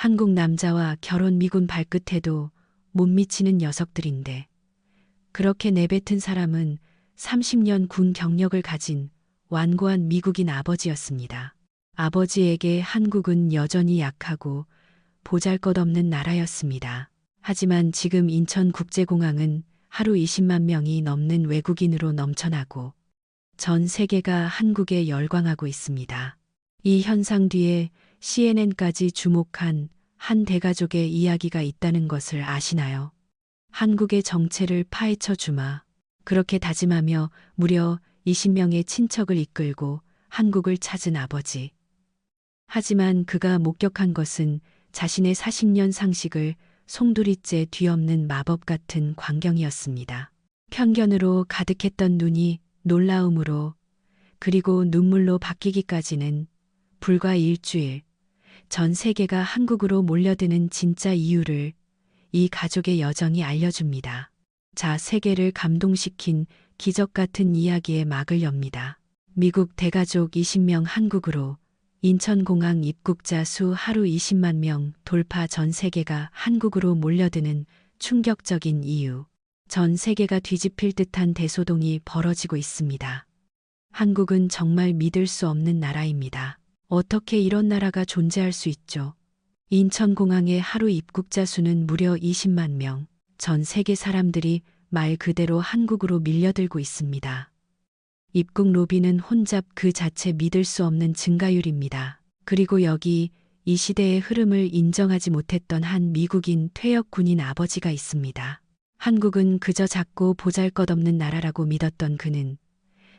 한국 남자와 결혼 미군 발끝에도 못 미치는 녀석들인데 그렇게 내뱉은 사람은 30년 군 경력을 가진 완고한 미국인 아버지였습니다. 아버지에게 한국은 여전히 약하고 보잘것없는 나라였습니다. 하지만 지금 인천국제공항은 하루 20만 명이 넘는 외국인으로 넘쳐나고 전 세계가 한국에 열광하고 있습니다. 이 현상 뒤에 CNN까지 주목한 한 대가족의 이야기가 있다는 것을 아시나요? 한국의 정체를 파헤쳐 주마. 그렇게 다짐하며 무려 20명의 친척을 이끌고 한국을 찾은 아버지. 하지만 그가 목격한 것은 자신의 40년 상식을 송두리째 뒤엎는 마법 같은 광경이었습니다. 편견으로 가득했던 눈이 놀라움으로 그리고 눈물로 바뀌기까지는 불과 일주일, 전 세계가 한국으로 몰려드는 진짜 이유를 이 가족의 여정이 알려줍니다. 자, 세계를 감동시킨 기적 같은 이야기의 막을 엽니다. 미국 대가족 20명 한국으로 인천공항 입국자 수 하루 20만 명 돌파. 전 세계가 한국으로 몰려드는 충격적인 이유. 전 세계가 뒤집힐 듯한 대소동이 벌어지고 있습니다. 한국은 정말 믿을 수 없는 나라입니다. 어떻게 이런 나라가 존재할 수 있죠? 인천공항의 하루 입국자 수는 무려 20만 명. 전 세계 사람들이 말 그대로 한국으로 밀려들고 있습니다. 입국 로비는 혼잡 그 자체 믿을 수 없는 증가율입니다. 그리고 여기 이 시대의 흐름을 인정하지 못했던 한 미국인 퇴역 군인 아버지가 있습니다. 한국은 그저 작고 보잘것없는 나라라고 믿었던 그는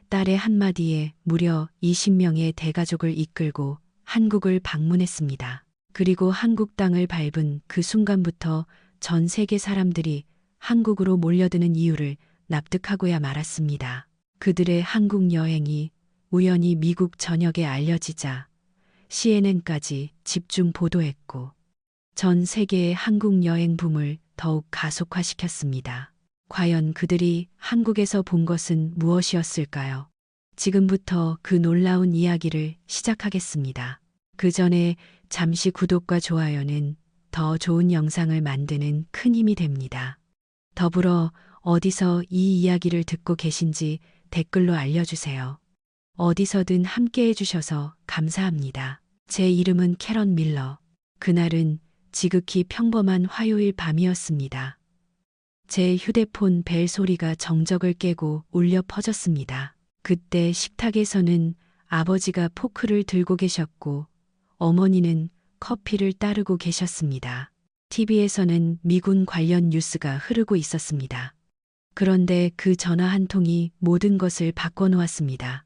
딸의 한마디에 무려 20명의 대가족을 이끌고 한국을 방문했습니다. 그리고 한국 땅을 밟은 그 순간부터 전 세계 사람들이 한국으로 몰려드는 이유를 납득하고야 말았습니다. 그들의 한국 여행이 우연히 미국 전역에 알려지자 CNN까지 집중 보도했고 전 세계의 한국 여행 붐을 더욱 가속화시켰습니다. 과연 그들이 한국에서 본 것은 무엇이었을까요? 지금부터 그 놀라운 이야기를 시작하겠습니다. 그 전에 잠시 구독과 좋아요는 더 좋은 영상을 만드는 큰 힘이 됩니다. 더불어 어디서 이 이야기를 듣고 계신지 댓글로 알려주세요. 어디서든 함께 해주셔서 감사합니다. 제 이름은 캐런 밀러. 그날은 지극히 평범한 화요일 밤이었습니다. 제 휴대폰 벨 소리가 정적을 깨고 울려 퍼졌습니다. 그때 식탁에서는 아버지가 포크를 들고 계셨고 어머니는 커피를 따르고 계셨습니다. TV에서는 미군 관련 뉴스가 흐르고 있었습니다. 그런데 그 전화 한 통이 모든 것을 바꿔놓았습니다.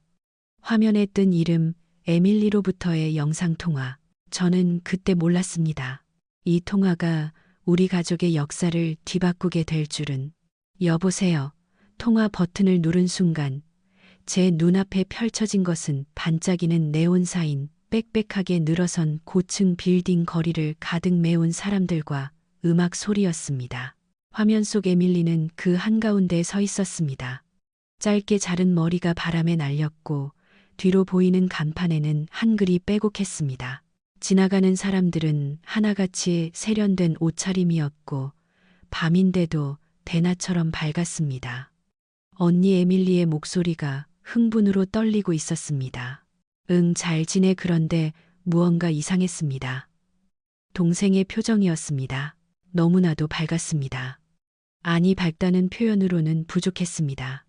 화면에 뜬 이름 에밀리로부터의 영상통화. 저는 그때 몰랐습니다. 이 통화가 우리 가족의 역사를 뒤바꾸게 될 줄은. 여보세요. 통화 버튼을 누른 순간 제 눈앞에 펼쳐진 것은 반짝이는 네온사인, 빽빽하게 늘어선 고층 빌딩 거리를 가득 메운 사람들과 음악 소리였습니다. 화면 속 에밀리는 그 한가운데에 서 있었습니다. 짧게 자른 머리가 바람에 날렸고 뒤로 보이는 간판에는 한글이 빼곡했습니다. 지나가는 사람들은 하나같이 세련된 옷차림이었고 밤인데도 대낮처럼 밝았습니다. 언니 에밀리의 목소리가 흥분으로 떨리고 있었습니다. 응, 잘 지내. 그런데 무언가 이상했습니다. 동생의 표정이었습니다. 너무나도 밝았습니다. 아니, 밝다는 표현으로는 부족했습니다.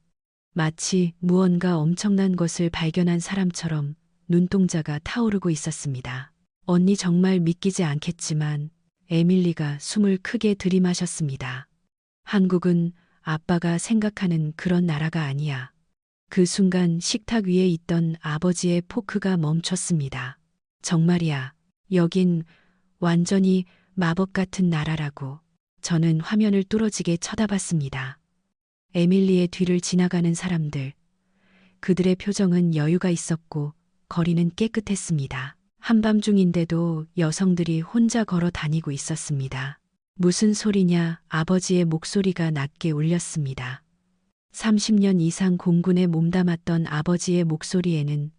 마치 무언가 엄청난 것을 발견한 사람처럼 눈동자가 타오르고 있었습니다. 언니, 정말 믿기지 않겠지만 에밀리가 숨을 크게 들이마셨습니다. 한국은 아빠가 생각하는 그런 나라가 아니야. 그 순간 식탁 위에 있던 아버지의 포크가 멈췄습니다. 정말이야. 여긴 완전히 마법 같은 나라라고. 저는 화면을 뚫어지게 쳐다봤습니다. 에밀리의 뒤를 지나가는 사람들. 그들의 표정은 여유가 있었고 거리는 깨끗했습니다. 한밤중인데도 여성들이 혼자 걸어 다니고 있었습니다. 무슨 소리냐? 아버지의 목소리가 낮게 울렸습니다. 30년 이상 공군에 몸담았던 아버지의 목소리에는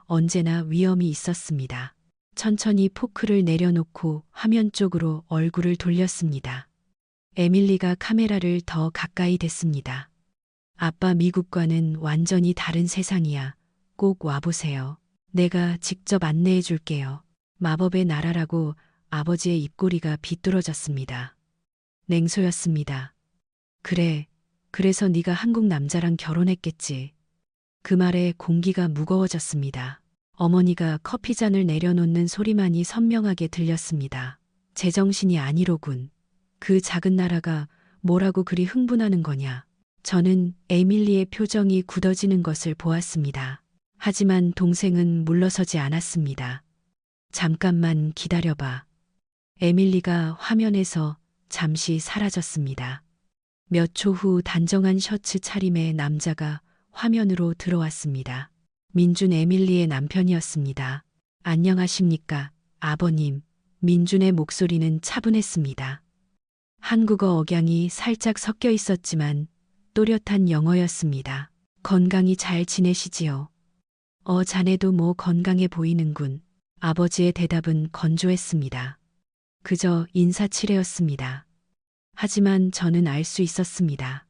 언제나 위엄이 있었습니다. 천천히 포크를 내려놓고 화면 쪽으로 얼굴을 돌렸습니다. 에밀리가 카메라를 더 가까이 댔습니다. 아빠 미국과는 완전히 다른 세상이야. 꼭 와보세요. 내가 직접 안내해 줄게요. 마법의 나라라고 아버지의 입꼬리가 비뚤어졌습니다. 냉소였습니다. 그래, 그래서 네가 한국 남자랑 결혼했겠지. 그 말에 공기가 무거워졌습니다. 어머니가 커피잔을 내려놓는 소리만이 선명하게 들렸습니다. 제정신이 아니로군. 그 작은 나라가 뭐라고 그리 흥분하는 거냐. 저는 에밀리의 표정이 굳어지는 것을 보았습니다. 하지만 동생은 물러서지 않았습니다. 잠깐만 기다려봐. 에밀리가 화면에서 잠시 사라졌습니다. 몇 초 후 단정한 셔츠 차림의 남자가 화면으로 들어왔습니다. 민준 에밀리의 남편이었습니다. 안녕하십니까, 아버님. 민준의 목소리는 차분했습니다. 한국어 억양이 살짝 섞여 있었지만 또렷한 영어였습니다. 건강히 잘 지내시지요? 자네도 뭐 건강해 보이는군. 아버지의 대답은 건조했습니다. 그저 인사치레였습니다. 하지만 저는 알 수 있었습니다.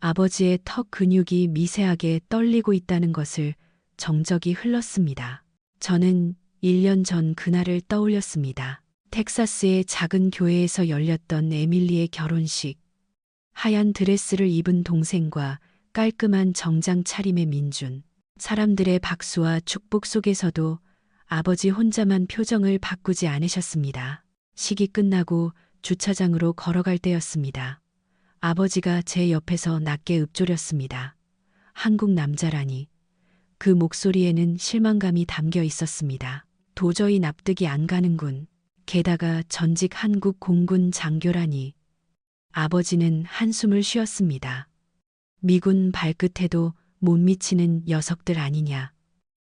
아버지의 턱 근육이 미세하게 떨리고 있다는 것을 정적이 흘렀습니다. 저는 1년 전 그날을 떠올렸습니다. 텍사스의 작은 교회에서 열렸던 에밀리의 결혼식. 하얀 드레스를 입은 동생과 깔끔한 정장 차림의 민준. 사람들의 박수와 축복 속에서도 아버지 혼자만 표정을 바꾸지 않으셨습니다. 식이 끝나고 주차장으로 걸어갈 때였습니다. 아버지가 제 옆에서 낮게 읊조렸습니다. 한국 남자라니. 그 목소리에는 실망감이 담겨 있었습니다. 도저히 납득이 안 가는군. 게다가 전직 한국 공군 장교라니. 아버지는 한숨을 쉬었습니다. 미군 발끝에도 못 미치는 녀석들 아니냐.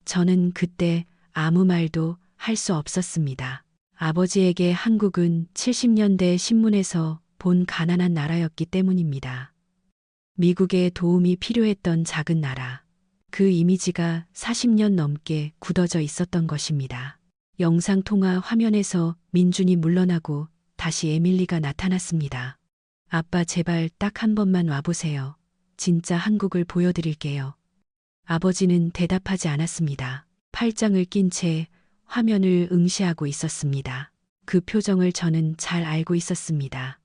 저는 그때 아무 말도 할 수 없었습니다. 아버지에게 한국은 70년대 신문에서 본 가난한 나라였기 때문입니다. 미국의 도움이 필요했던 작은 나라. 그 이미지가 40년 넘게 굳어져 있었던 것입니다. 영상통화 화면에서 민준이 물러나고 다시 에밀리가 나타났습니다. 아빠 제발 딱 한 번만 와보세요. 진짜 한국을 보여드릴게요. 아버지는 대답하지 않았습니다. 팔짱을 낀 채 화면을 응시하고 있었습니다. 그 표정을 저는 잘 알고 있었습니다.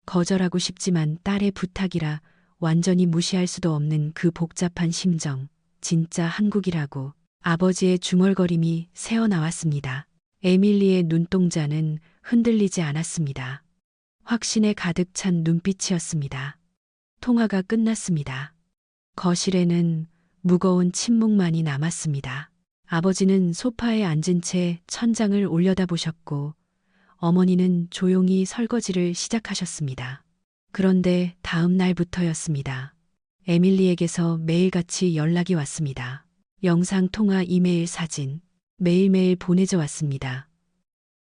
거절하고 싶지만 딸의 부탁이라 완전히 무시할 수도 없는 그 복잡한 심정. 진짜 한국이라고. 아버지의 중얼거림이 새어나왔습니다. 에밀리의 눈동자는 흔들리지 않았습니다. 확신에 가득 찬 눈빛이었습니다. 통화가 끝났습니다. 거실에는 무거운 침묵만이 남았습니다. 아버지는 소파에 앉은 채 천장을 올려다보셨고 어머니는 조용히 설거지를 시작하셨습니다. 그런데 다음 날부터였습니다. 에밀리에게서 매일같이 연락이 왔습니다. 영상통화, 이메일, 사진, 매일매일 보내져 왔습니다.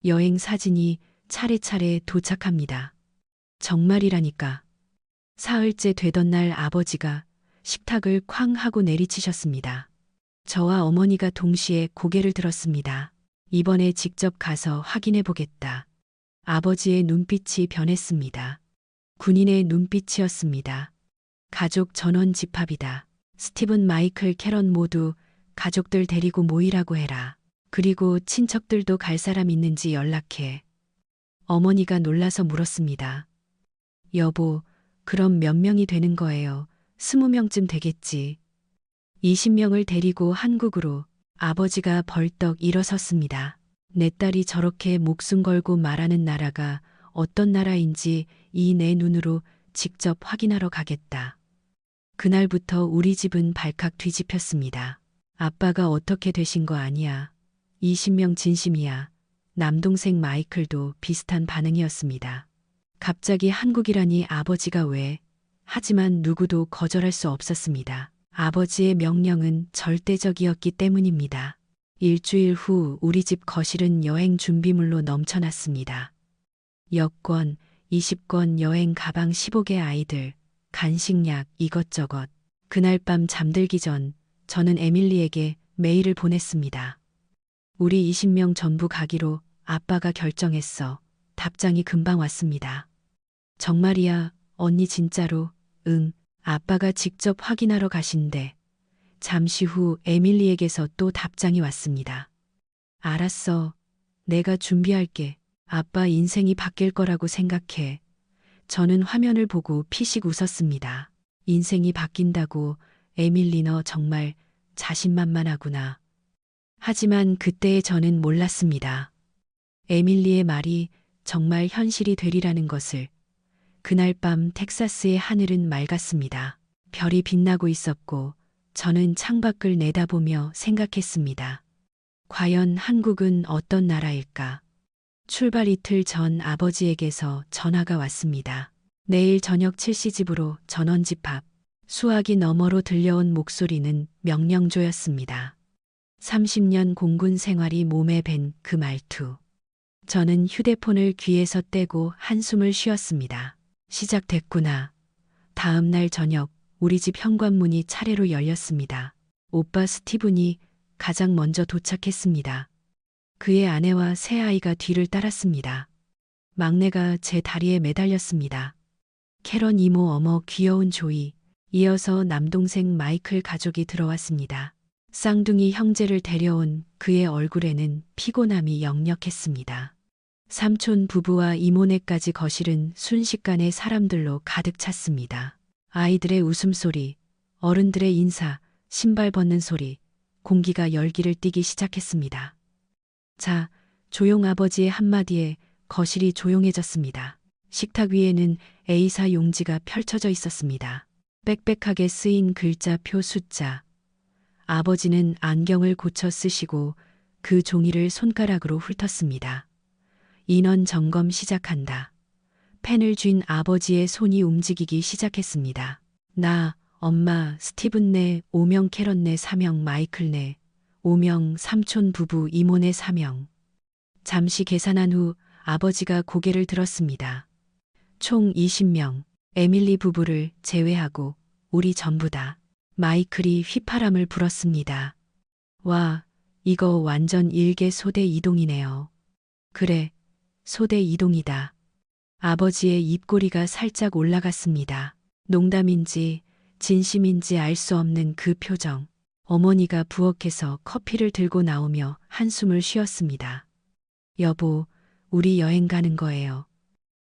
여행 사진이 차례차례 도착합니다. 정말이라니까. 사흘째 되던 날 아버지가 식탁을 쾅 하고 내리치셨습니다. 저와 어머니가 동시에 고개를 들었습니다. 이번에 직접 가서 확인해 보겠다. 아버지의 눈빛이 변했습니다. 군인의 눈빛이었습니다. 가족 전원 집합이다. 스티븐, 마이클, 캐런 모두 가족들 데리고 모이라고 해라. 그리고 친척들도 갈 사람 있는지 연락해. 어머니가 놀라서 물었습니다. 여보, 그럼 몇 명이 되는 거예요? 20명쯤 되겠지. 20명을 데리고 한국으로. 아버지가 벌떡 일어섰습니다. 내 딸이 저렇게 목숨 걸고 말하는 나라가 어떤 나라인지 이 내 눈으로 직접 확인하러 가겠다. 그날부터 우리 집은 발칵 뒤집혔습니다. 아빠가 어떻게 되신 거 아니야. 20명 진심이야. 남동생 마이클도 비슷한 반응이었습니다. 갑자기 한국이라니 아버지가 왜? 하지만 누구도 거절할 수 없었습니다. 아버지의 명령은 절대적이었기 때문입니다. 일주일 후 우리 집 거실은 여행 준비물로 넘쳐났습니다. 여권, 20권, 여행 가방 15개, 아이들, 간식약, 이것저것. 그날 밤 잠들기 전 저는 에밀리에게 메일을 보냈습니다. 우리 20명 전부 가기로 아빠가 결정했어. 답장이 금방 왔습니다. 정말이야, 언니 진짜로? 응, 아빠가 직접 확인하러 가신대. 잠시 후 에밀리에게서 또 답장이 왔습니다. 알았어. 내가 준비할게. 아빠 인생이 바뀔 거라고 생각해. 저는 화면을 보고 피식 웃었습니다. 인생이 바뀐다고. 에밀리 너 정말 자신만만하구나. 하지만 그때의 저는 몰랐습니다. 에밀리의 말이 정말 현실이 되리라는 것을. 그날 밤 텍사스의 하늘은 맑았습니다. 별이 빛나고 있었고 저는 창밖을 내다보며 생각했습니다. 과연 한국은 어떤 나라일까? 출발 이틀 전 아버지에게서 전화가 왔습니다. 내일 저녁 7시 집으로 전원 집합. 수화기 너머로 들려온 목소리는 명령조였습니다. 30년 공군 생활이 몸에 밴 그 말투. 저는 휴대폰을 귀에서 떼고 한숨을 쉬었습니다. 시작됐구나. 다음 날 저녁 우리 집 현관문이 차례로 열렸습니다. 오빠 스티븐이 가장 먼저 도착했습니다. 그의 아내와 새 아이가 뒤를 따랐습니다. 막내가 제 다리에 매달렸습니다. 캐런 이모 어머 귀여운 조이. 이어서 남동생 마이클 가족이 들어왔습니다. 쌍둥이 형제를 데려온 그의 얼굴에는 피곤함이 역력했습니다. 삼촌 부부와 이모네까지 거실은 순식간에 사람들로 가득 찼습니다. 아이들의 웃음소리, 어른들의 인사, 신발 벗는 소리, 공기가 열기를 띠기 시작했습니다. 자, 조용 아버지의 한마디에 거실이 조용해졌습니다. 식탁 위에는 A사 용지가 펼쳐져 있었습니다. 빽빽하게 쓰인 글자표 숫자. 아버지는 안경을 고쳐 쓰시고 그 종이를 손가락으로 훑었습니다. 인원 점검 시작한다. 펜을 쥔 아버지의 손이 움직이기 시작했습니다. 나, 엄마, 스티븐 네, 5명 캐런 네, 4명 마이클 네, 5명 삼촌 부부 이모 네 4명. 잠시 계산한 후 아버지가 고개를 들었습니다. 총 20명. 에밀리 부부를 제외하고 우리 전부다. 마이클이 휘파람을 불었습니다. 와, 이거 완전 일개 소대 이동이네요. 그래, 소대 이동이다. 아버지의 입꼬리가 살짝 올라갔습니다. 농담인지 진심인지 알 수 없는 그 표정. 어머니가 부엌에서 커피를 들고 나오며 한숨을 쉬었습니다. 여보, 우리 여행 가는 거예요.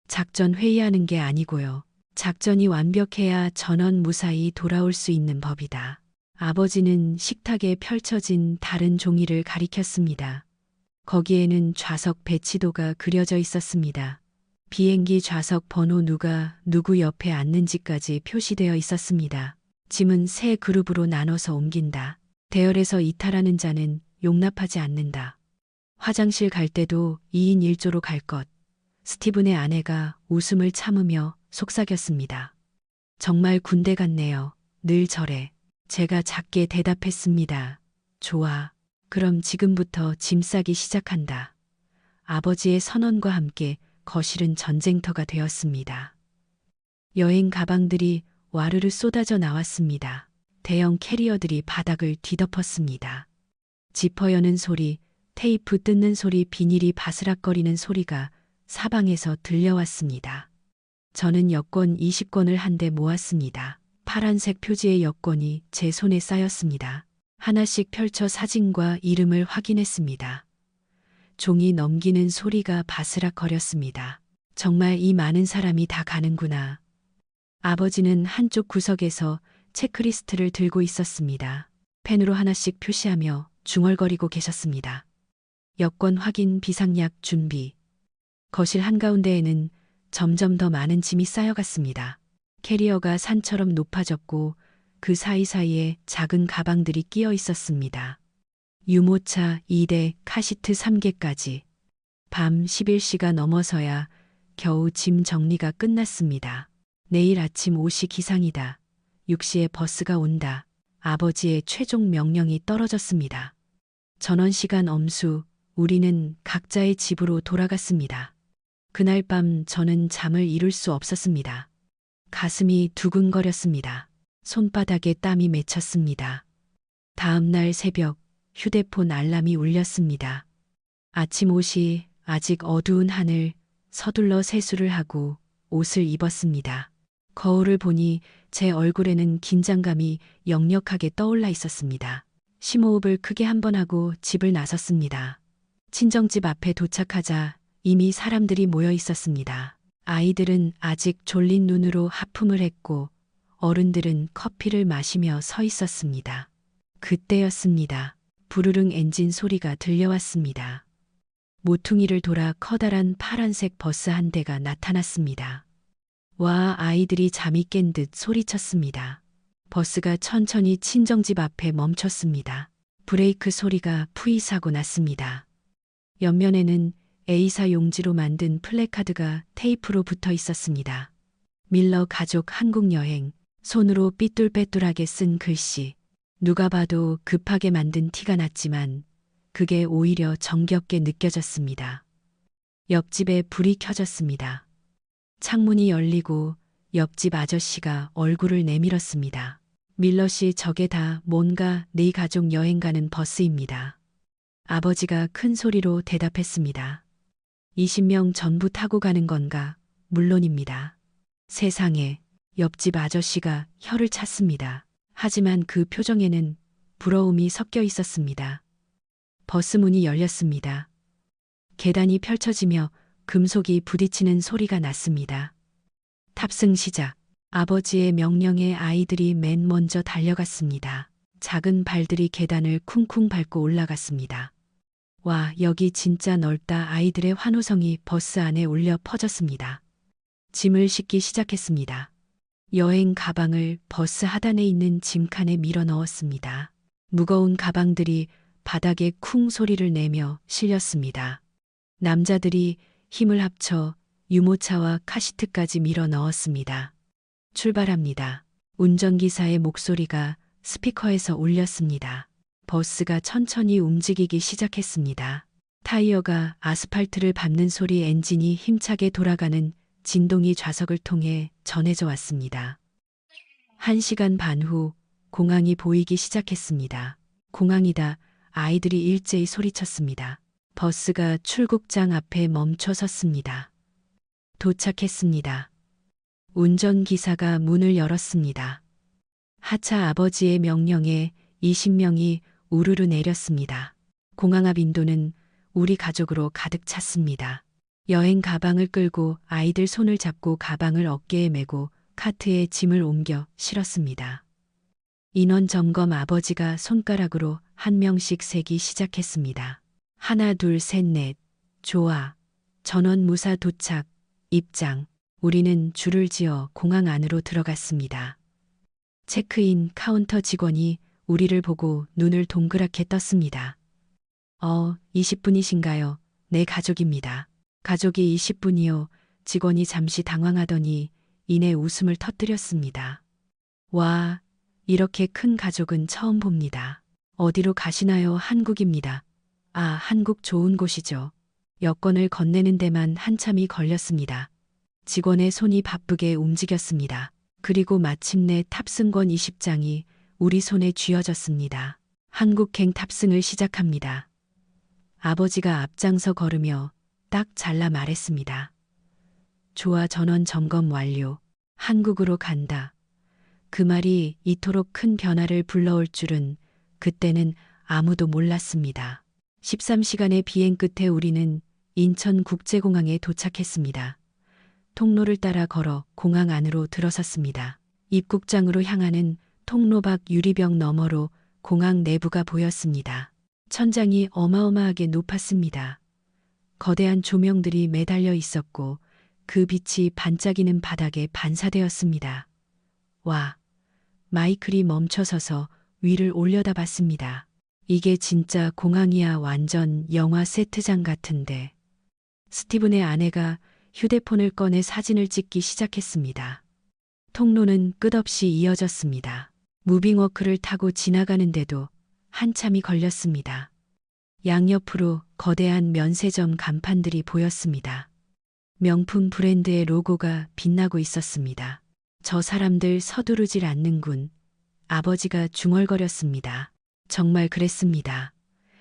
작전 회의하는 게 아니고요. 작전이 완벽해야 전원 무사히 돌아올 수 있는 법이다. 아버지는 식탁에 펼쳐진 다른 종이를 가리켰습니다. 거기에는 좌석 배치도가 그려져 있었습니다. 비행기 좌석 번호 누가 누구 옆에 앉는지까지 표시되어 있었습니다. 짐은 세 그룹으로 나눠서 옮긴다. 대열에서 이탈하는 자는 용납하지 않는다. 화장실 갈 때도 2인 1조로 갈 것. 스티븐의 아내가 웃음을 참으며 속삭였습니다. 정말 군대 같네요. 늘 저래. 제가 작게 대답했습니다. 좋아. 그럼 지금부터 짐 싸기 시작한다. 아버지의 선언과 함께 거실은 전쟁터가 되었습니다. 여행 가방들이 와르르 쏟아져 나왔습니다. 대형 캐리어들이 바닥을 뒤덮었습니다. 지퍼 여는 소리, 테이프 뜯는 소리, 비닐이 바스락거리는 소리가 사방에서 들려왔습니다. 저는 여권 20권을 한데 모았습니다. 파란색 표지의 여권이 제 손에 쌓였습니다. 하나씩 펼쳐 사진과 이름을 확인했습니다. 종이 넘기는 소리가 바스락거렸습니다. 정말 이 많은 사람이 다 가는구나. 아버지는 한쪽 구석에서 체크리스트를 들고 있었습니다. 펜으로 하나씩 표시하며 중얼거리고 계셨습니다. 여권 확인, 비상약 준비. 거실 한가운데에는 점점 더 많은 짐이 쌓여갔습니다. 캐리어가 산처럼 높아졌고 그 사이사이에 작은 가방들이 끼어 있었습니다. 유모차 2대, 카시트 3개까지. 밤 11시가 넘어서야 겨우 짐 정리가 끝났습니다. 내일 아침 5시 기상이다. 6시에 버스가 온다. 아버지의 최종 명령이 떨어졌습니다. 전원시간 엄수, 우리는 각자의 집으로 돌아갔습니다. 그날 밤 저는 잠을 이룰 수 없었습니다. 가슴이 두근거렸습니다. 손바닥에 땀이 맺혔습니다. 다음 날 새벽 휴대폰 알람이 울렸습니다. 아침 옷이 아직 어두운 하늘, 서둘러 세수를 하고 옷을 입었습니다. 거울을 보니 제 얼굴에는 긴장감이 역력하게 떠올라 있었습니다. 심호흡을 크게 한 번 하고 집을 나섰습니다. 친정집 앞에 도착하자 이미 사람들이 모여 있었습니다. 아이들은 아직 졸린 눈으로 하품을 했고 어른들은 커피를 마시며 서 있었습니다. 그때였습니다. 부르릉 엔진 소리가 들려왔습니다. 모퉁이를 돌아 커다란 파란색 버스 한 대가 나타났습니다. 와, 아이들이 잠이 깬 듯 소리쳤습니다. 버스가 천천히 친정집 앞에 멈췄습니다. 브레이크 소리가 푸잇 하고 났습니다. 옆면에는 A사 용지로 만든 플래카드가 테이프로 붙어 있었습니다. 밀러 가족 한국 여행, 손으로 삐뚤빼뚤하게 쓴 글씨. 누가 봐도 급하게 만든 티가 났지만 그게 오히려 정겹게 느껴졌습니다. 옆집에 불이 켜졌습니다. 창문이 열리고 옆집 아저씨가 얼굴을 내밀었습니다. 밀러 씨, 저게 다 뭔가 네 가족 여행 가는 버스입니다. 아버지가 큰 소리로 대답했습니다. 20명 전부 타고 가는 건가? 물론입니다. 세상에, 옆집 아저씨가 혀를 찼습니다. 하지만 그 표정에는 부러움이 섞여 있었습니다. 버스 문이 열렸습니다. 계단이 펼쳐지며 금속이 부딪히는 소리가 났습니다. 탑승 시작. 아버지의 명령에 아이들이 맨 먼저 달려갔습니다. 작은 발들이 계단을 쿵쿵 밟고 올라갔습니다. 와, 여기 진짜 넓다. 아이들의 환호성이 버스 안에 울려 퍼졌습니다. 짐을 싣기 시작했습니다. 여행 가방을 버스 하단에 있는 짐칸에 밀어 넣었습니다. 무거운 가방들이 바닥에 쿵 소리를 내며 실렸습니다. 남자들이 힘을 합쳐 유모차와 카시트까지 밀어 넣었습니다. 출발합니다. 운전기사의 목소리가 스피커에서 울렸습니다. 버스가 천천히 움직이기 시작했습니다. 타이어가 아스팔트를 밟는 소리, 엔진이 힘차게 돌아가는 진동이 좌석을 통해 전해져 왔습니다. 1시간 반 후 공항이 보이기 시작했습니다. 공항이다. 아이들이 일제히 소리쳤습니다. 버스가 출국장 앞에 멈춰 섰습니다. 도착했습니다. 운전기사가 문을 열었습니다. 하차 아버지의 명령에 20명이 우르르 내렸습니다. 공항 앞 인도는 우리 가족으로 가득 찼습니다. 여행 가방을 끌고 아이들 손을 잡고 가방을 어깨에 메고 카트에 짐을 옮겨 실었습니다. 인원 점검. 아버지가 손가락으로 한 명씩 세기 시작했습니다. 하나, 둘, 셋, 넷. 좋아. 전원 무사 도착. 입장. 우리는 줄을 지어 공항 안으로 들어갔습니다. 체크인 카운터 직원이 우리를 보고 눈을 동그랗게 떴습니다. 20분이신가요? 네, 가족입니다. 가족이 20분이요. 직원이 잠시 당황하더니 이내 웃음을 터뜨렸습니다. 와, 이렇게 큰 가족은 처음 봅니다. 어디로 가시나요? 한국입니다. 아, 한국 좋은 곳이죠. 여권을 건네는 데만 한참이 걸렸습니다. 직원의 손이 바쁘게 움직였습니다. 그리고 마침내 탑승권 20장이 우리 손에 쥐어졌습니다. 한국행 탑승을 시작합니다. 아버지가 앞장서 걸으며 딱 잘라 말했습니다. 좋아, 전원 점검 완료. 한국으로 간다. 그 말이 이토록 큰 변화를 불러올 줄은 그때는 아무도 몰랐습니다. 13시간의 비행 끝에 우리는 인천국제공항에 도착했습니다. 통로를 따라 걸어 공항 안으로 들어섰습니다. 입국장으로 향하는 통로 밖 유리병 너머로 공항 내부가 보였습니다. 천장이 어마어마하게 높았습니다. 거대한 조명들이 매달려 있었고 그 빛이 반짝이는 바닥에 반사되었습니다. 와, 마이클이 멈춰서서 위를 올려다봤습니다. 이게 진짜 공항이야. 완전 영화 세트장 같은데. 스티븐의 아내가 휴대폰을 꺼내 사진을 찍기 시작했습니다. 통로는 끝없이 이어졌습니다. 무빙워크를 타고 지나가는데도 한참이 걸렸습니다. 양옆으로 거대한 면세점 간판들이 보였습니다. 명품 브랜드의 로고가 빛나고 있었습니다. 저 사람들 서두르질 않는군. 아버지가 중얼거렸습니다. 정말 그랬습니다.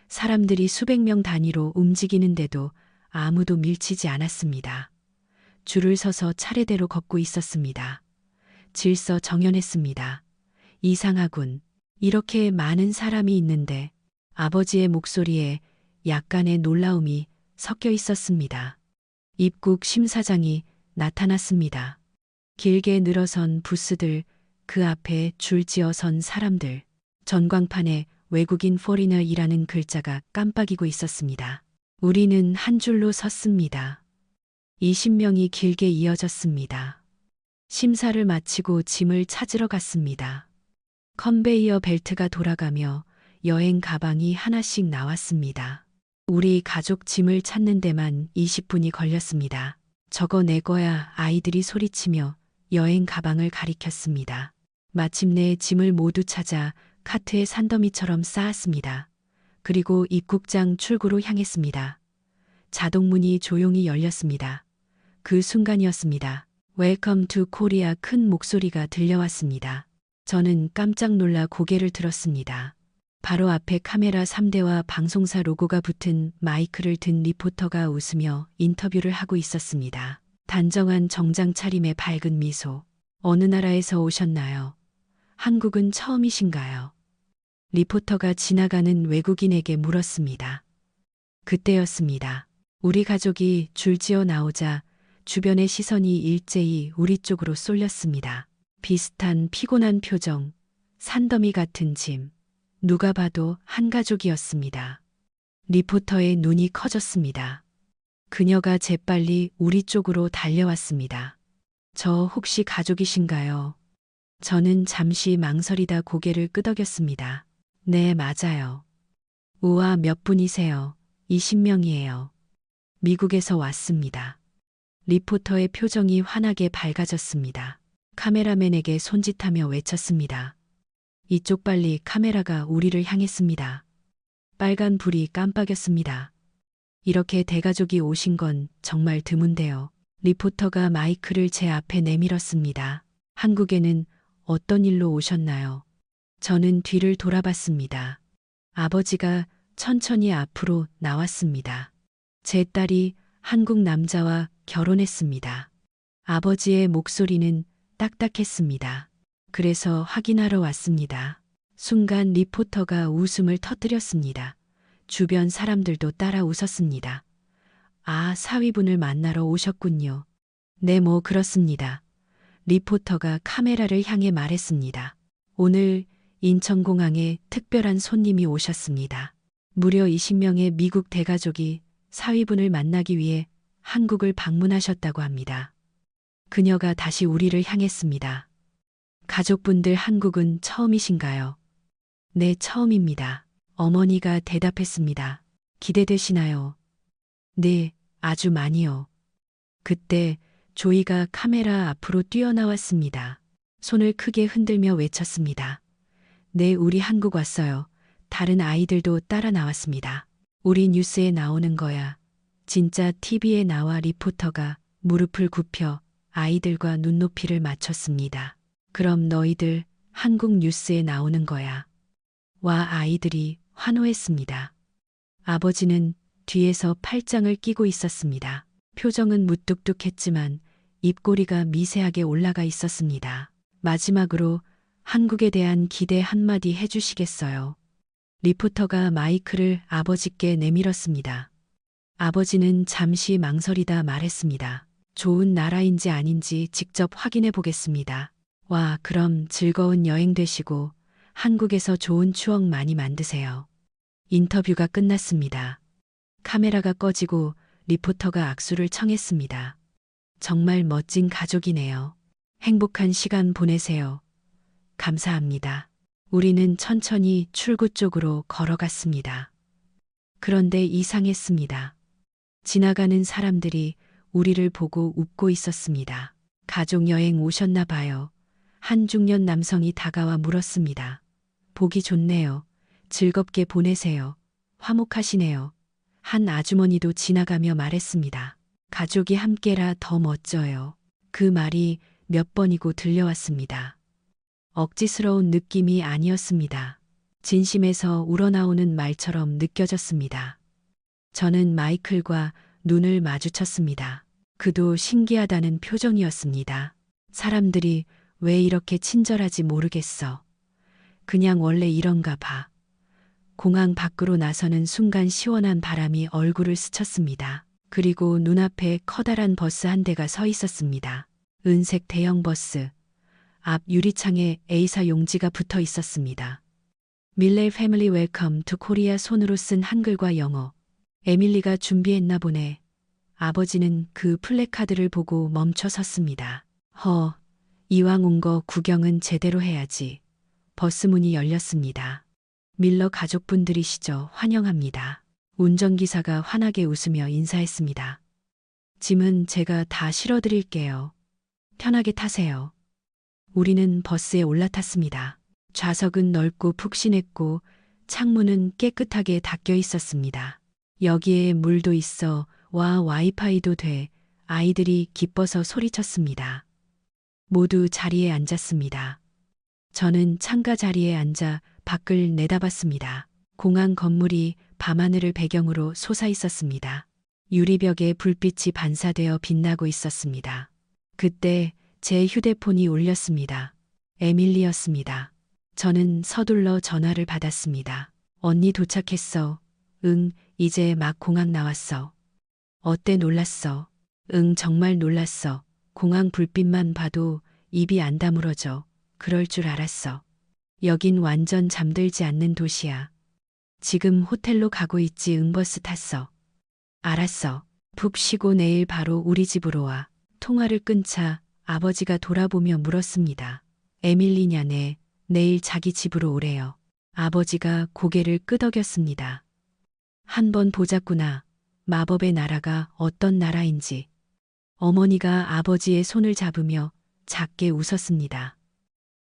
사람들이 수백 명 단위로 움직이는데도 아무도 밀치지 않았습니다. 줄을 서서 차례대로 걷고 있었습니다. 질서 정연했습니다. 이상하군. 이렇게 많은 사람이 있는데 아버지의 목소리에 약간의 놀라움이 섞여 있었습니다. 입국 심사장이 나타났습니다. 길게 늘어선 부스들, 그 앞에 줄지어 선 사람들, 전광판에 외국인 포리너이라는 글자가 깜빡이고 있었습니다. 우리는 한 줄로 섰습니다. 20명이 길게 이어졌습니다. 심사를 마치고 짐을 찾으러 갔습니다. 컨베이어 벨트가 돌아가며 여행 가방이 하나씩 나왔습니다. 우리 가족 짐을 찾는 데만 20분이 걸렸습니다. 저거 내 거야, 아이들이 소리치며 여행 가방을 가리켰습니다. 마침내 짐을 모두 찾아 카트에 산더미처럼 쌓았습니다. 그리고 입국장 출구로 향했습니다. 자동문이 조용히 열렸습니다. 그 순간이었습니다. 웰컴 투 코리아 큰 목소리가 들려왔습니다. 저는 깜짝 놀라 고개를 들었습니다. 바로 앞에 카메라 3대와 방송사 로고가 붙은 마이크를 든 리포터가 웃으며 인터뷰를 하고 있었습니다. 단정한 정장 차림의 밝은 미소. 어느 나라에서 오셨나요? 한국은 처음이신가요? 리포터가 지나가는 외국인에게 물었습니다. 그때였습니다. 우리 가족이 줄지어 나오자 주변의 시선이 일제히 우리 쪽으로 쏠렸습니다. 비슷한 피곤한 표정, 산더미 같은 짐. 누가 봐도 한 가족이었습니다. 리포터의 눈이 커졌습니다. 그녀가 재빨리 우리 쪽으로 달려왔습니다. 저 혹시 가족이신가요? 저는 잠시 망설이다 고개를 끄덕였습니다. 네, 맞아요. 우와, 몇 분이세요? 20명이에요. 미국에서 왔습니다. 리포터의 표정이 환하게 밝아졌습니다. 카메라맨에게 손짓하며 외쳤습니다. 이쪽 빨리. 카메라가 우리를 향했습니다. 빨간 불이 깜빡였습니다. 이렇게 대가족이 오신 건 정말 드문데요. 리포터가 마이크를 제 앞에 내밀었습니다. 한국에는 어떤 일로 오셨나요? 저는 뒤를 돌아봤습니다. 아버지가 천천히 앞으로 나왔습니다. 제 딸이 한국 남자와 결혼했습니다. 아버지의 목소리는 딱딱했습니다. 그래서 확인하러 왔습니다. 순간 리포터가 웃음을 터뜨렸습니다. 주변 사람들도 따라 웃었습니다. 아, 사위분을 만나러 오셨군요. 네, 뭐 그렇습니다. 리포터가 카메라를 향해 말했습니다. 오늘 인천공항에 특별한 손님이 오셨습니다. 무려 20명의 미국 대가족이 사위분을 만나기 위해 한국을 방문하셨다고 합니다. 그녀가 다시 우리를 향했습니다. 가족분들 한국은 처음이신가요? 네, 처음입니다. 어머니가 대답했습니다. 기대되시나요? 네, 아주 많이요. 그때 조이가 카메라 앞으로 뛰어나왔습니다. 손을 크게 흔들며 외쳤습니다. 네, 우리 한국 왔어요. 다른 아이들도 따라 나왔습니다. 우리 뉴스에 나오는 거야. 진짜 TV에 나와. 리포터가 무릎을 굽혀 아이들과 눈높이를 맞췄습니다. 그럼 너희들 한국 뉴스에 나오는 거야. 와, 아이들이 환호했습니다. 아버지는 뒤에서 팔짱을 끼고 있었습니다. 표정은 무뚝뚝했지만 입꼬리가 미세하게 올라가 있었습니다. 마지막으로 한국에 대한 기대 한마디 해주시겠어요? 리포터가 마이크를 아버지께 내밀었습니다. 아버지는 잠시 망설이다 말했습니다. 좋은 나라인지 아닌지 직접 확인해 보겠습니다. 와, 그럼 즐거운 여행 되시고 한국에서 좋은 추억 많이 만드세요. 인터뷰가 끝났습니다. 카메라가 꺼지고 리포터가 악수를 청했습니다. 정말 멋진 가족이네요. 행복한 시간 보내세요. 감사합니다. 우리는 천천히 출구 쪽으로 걸어갔습니다. 그런데 이상했습니다. 지나가는 사람들이 우리를 보고 웃고 있었습니다. 가족여행 오셨나 봐요. 한 중년 남성이 다가와 물었습니다. 보기 좋네요. 즐겁게 보내세요. 화목하시네요. 한 아주머니도 지나가며 말했습니다. 가족이 함께라 더 멋져요. 그 말이 몇 번이고 들려왔습니다. 억지스러운 느낌이 아니었습니다. 진심에서 우러나오는 말처럼 느껴졌습니다. 저는 마이클과 눈을 마주쳤습니다. 그도 신기하다는 표정이었습니다. 사람들이 왜 이렇게 친절하지 모르겠어. 그냥 원래 이런가 봐. 공항 밖으로 나서는 순간 시원한 바람이 얼굴을 스쳤습니다. 그리고 눈앞에 커다란 버스 한 대가 서 있었습니다. 은색 대형 버스. 앞 유리창에 A사 용지가 붙어 있었습니다. 밀레 패밀리 웰컴 투 코리아 손으로 쓴 한글과 영어. 에밀리가 준비했나 보네. 아버지는 그 플래카드를 보고 멈춰 섰습니다. 이왕 온 거 구경은 제대로 해야지. 버스 문이 열렸습니다. 밀러 가족분들이시죠. 환영합니다. 운전기사가 환하게 웃으며 인사했습니다. 짐은 제가 다 실어드릴게요. 편하게 타세요. 우리는 버스에 올라탔습니다. 좌석은 넓고 푹신했고 창문은 깨끗하게 닫혀 있었습니다. 여기에 물도 있어 와이파이도 돼. 아이들이 기뻐서 소리쳤습니다. 모두 자리에 앉았습니다. 저는 창가 자리에 앉아 밖을 내다봤습니다. 공항 건물이 밤하늘을 배경으로 솟아 있었습니다. 유리벽에 불빛이 반사되어 빛나고 있었습니다. 그때 제 휴대폰이 울렸습니다. 에밀리였습니다. 저는 서둘러 전화를 받았습니다. 언니 도착했어. 응, 이제 막 공항 나왔어. 어때 놀랐어? 응, 정말 놀랐어. 공항 불빛만 봐도 입이 안 다물어져. 그럴 줄 알았어. 여긴 완전 잠들지 않는 도시야. 지금 호텔로 가고 있지. 응, 버스 탔어. 알았어. 푹 쉬고 내일 바로 우리 집으로 와. 통화를 끊자 아버지가 돌아보며 물었습니다. 에밀리냐네. 내일 자기 집으로 오래요. 아버지가 고개를 끄덕였습니다. 한번 보자꾸나. 마법의 나라가 어떤 나라인지. 어머니가 아버지의 손을 잡으며 작게 웃었습니다.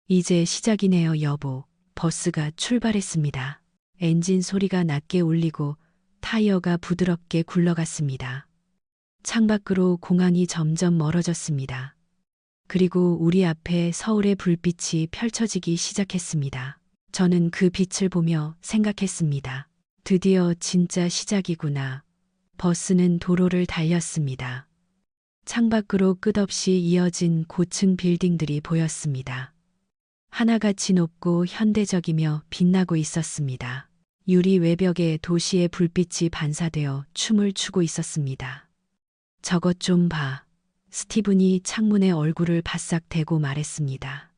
이제 시작이네요, 여보. 버스가 출발했습니다. 엔진 소리가 낮게 울리고 타이어가 부드럽게 굴러갔습니다. 창밖으로 공항이 점점 멀어졌습니다. 그리고 우리 앞에 서울의 불빛이 펼쳐지기 시작했습니다. 저는 그 빛을 보며 생각했습니다. 드디어 진짜 시작이구나. 버스는 도로를 달렸습니다. 창밖으로 끝없이 이어진 고층 빌딩들이 보였습니다. 하나같이 높고 현대적이며 빛나고 있었습니다. 유리 외벽에 도시의 불빛이 반사되어 춤을 추고 있었습니다. 저것 좀 봐. 스티븐이 창문에 얼굴을 바싹 대고 말했습니다.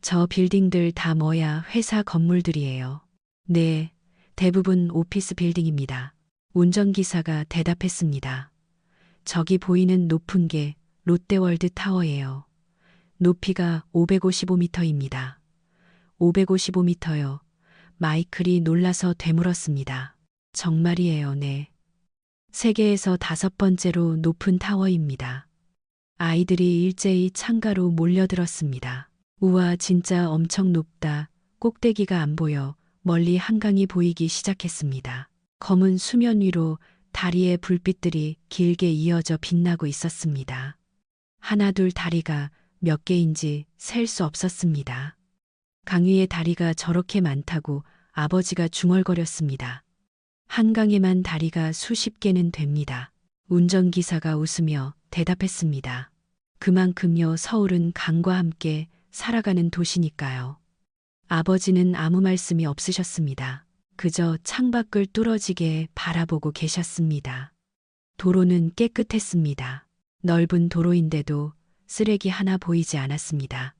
저 빌딩들 다 뭐야? 회사 건물들이에요. 네, 대부분 오피스 빌딩입니다. 운전기사가 대답했습니다. 저기 보이는 높은 게 롯데월드 타워예요. 높이가 555m입니다. 555m요. 마이클이 놀라서 되물었습니다. 정말이에요, 네. 세계에서 5번째로 높은 타워입니다. 아이들이 일제히 창가로 몰려들었습니다. 우와, 진짜 엄청 높다. 꼭대기가 안 보여. 멀리 한강이 보이기 시작했습니다. 검은 수면 위로 다리의 불빛들이 길게 이어져 빛나고 있었습니다. 하나 둘 다리가 몇 개인지 셀 수 없었습니다. 강 위에 다리가 저렇게 많다고 아버지가 중얼거렸습니다. 한강에만 다리가 수십 개는 됩니다. 운전기사가 웃으며 대답했습니다. 그만큼요, 서울은 강과 함께 살아가는 도시니까요. 아버지는 아무 말씀이 없으셨습니다. 그저 창밖을 뚫어지게 바라보고 계셨습니다. 도로는 깨끗했습니다. 넓은 도로인데도 쓰레기 하나 보이지 않았습니다.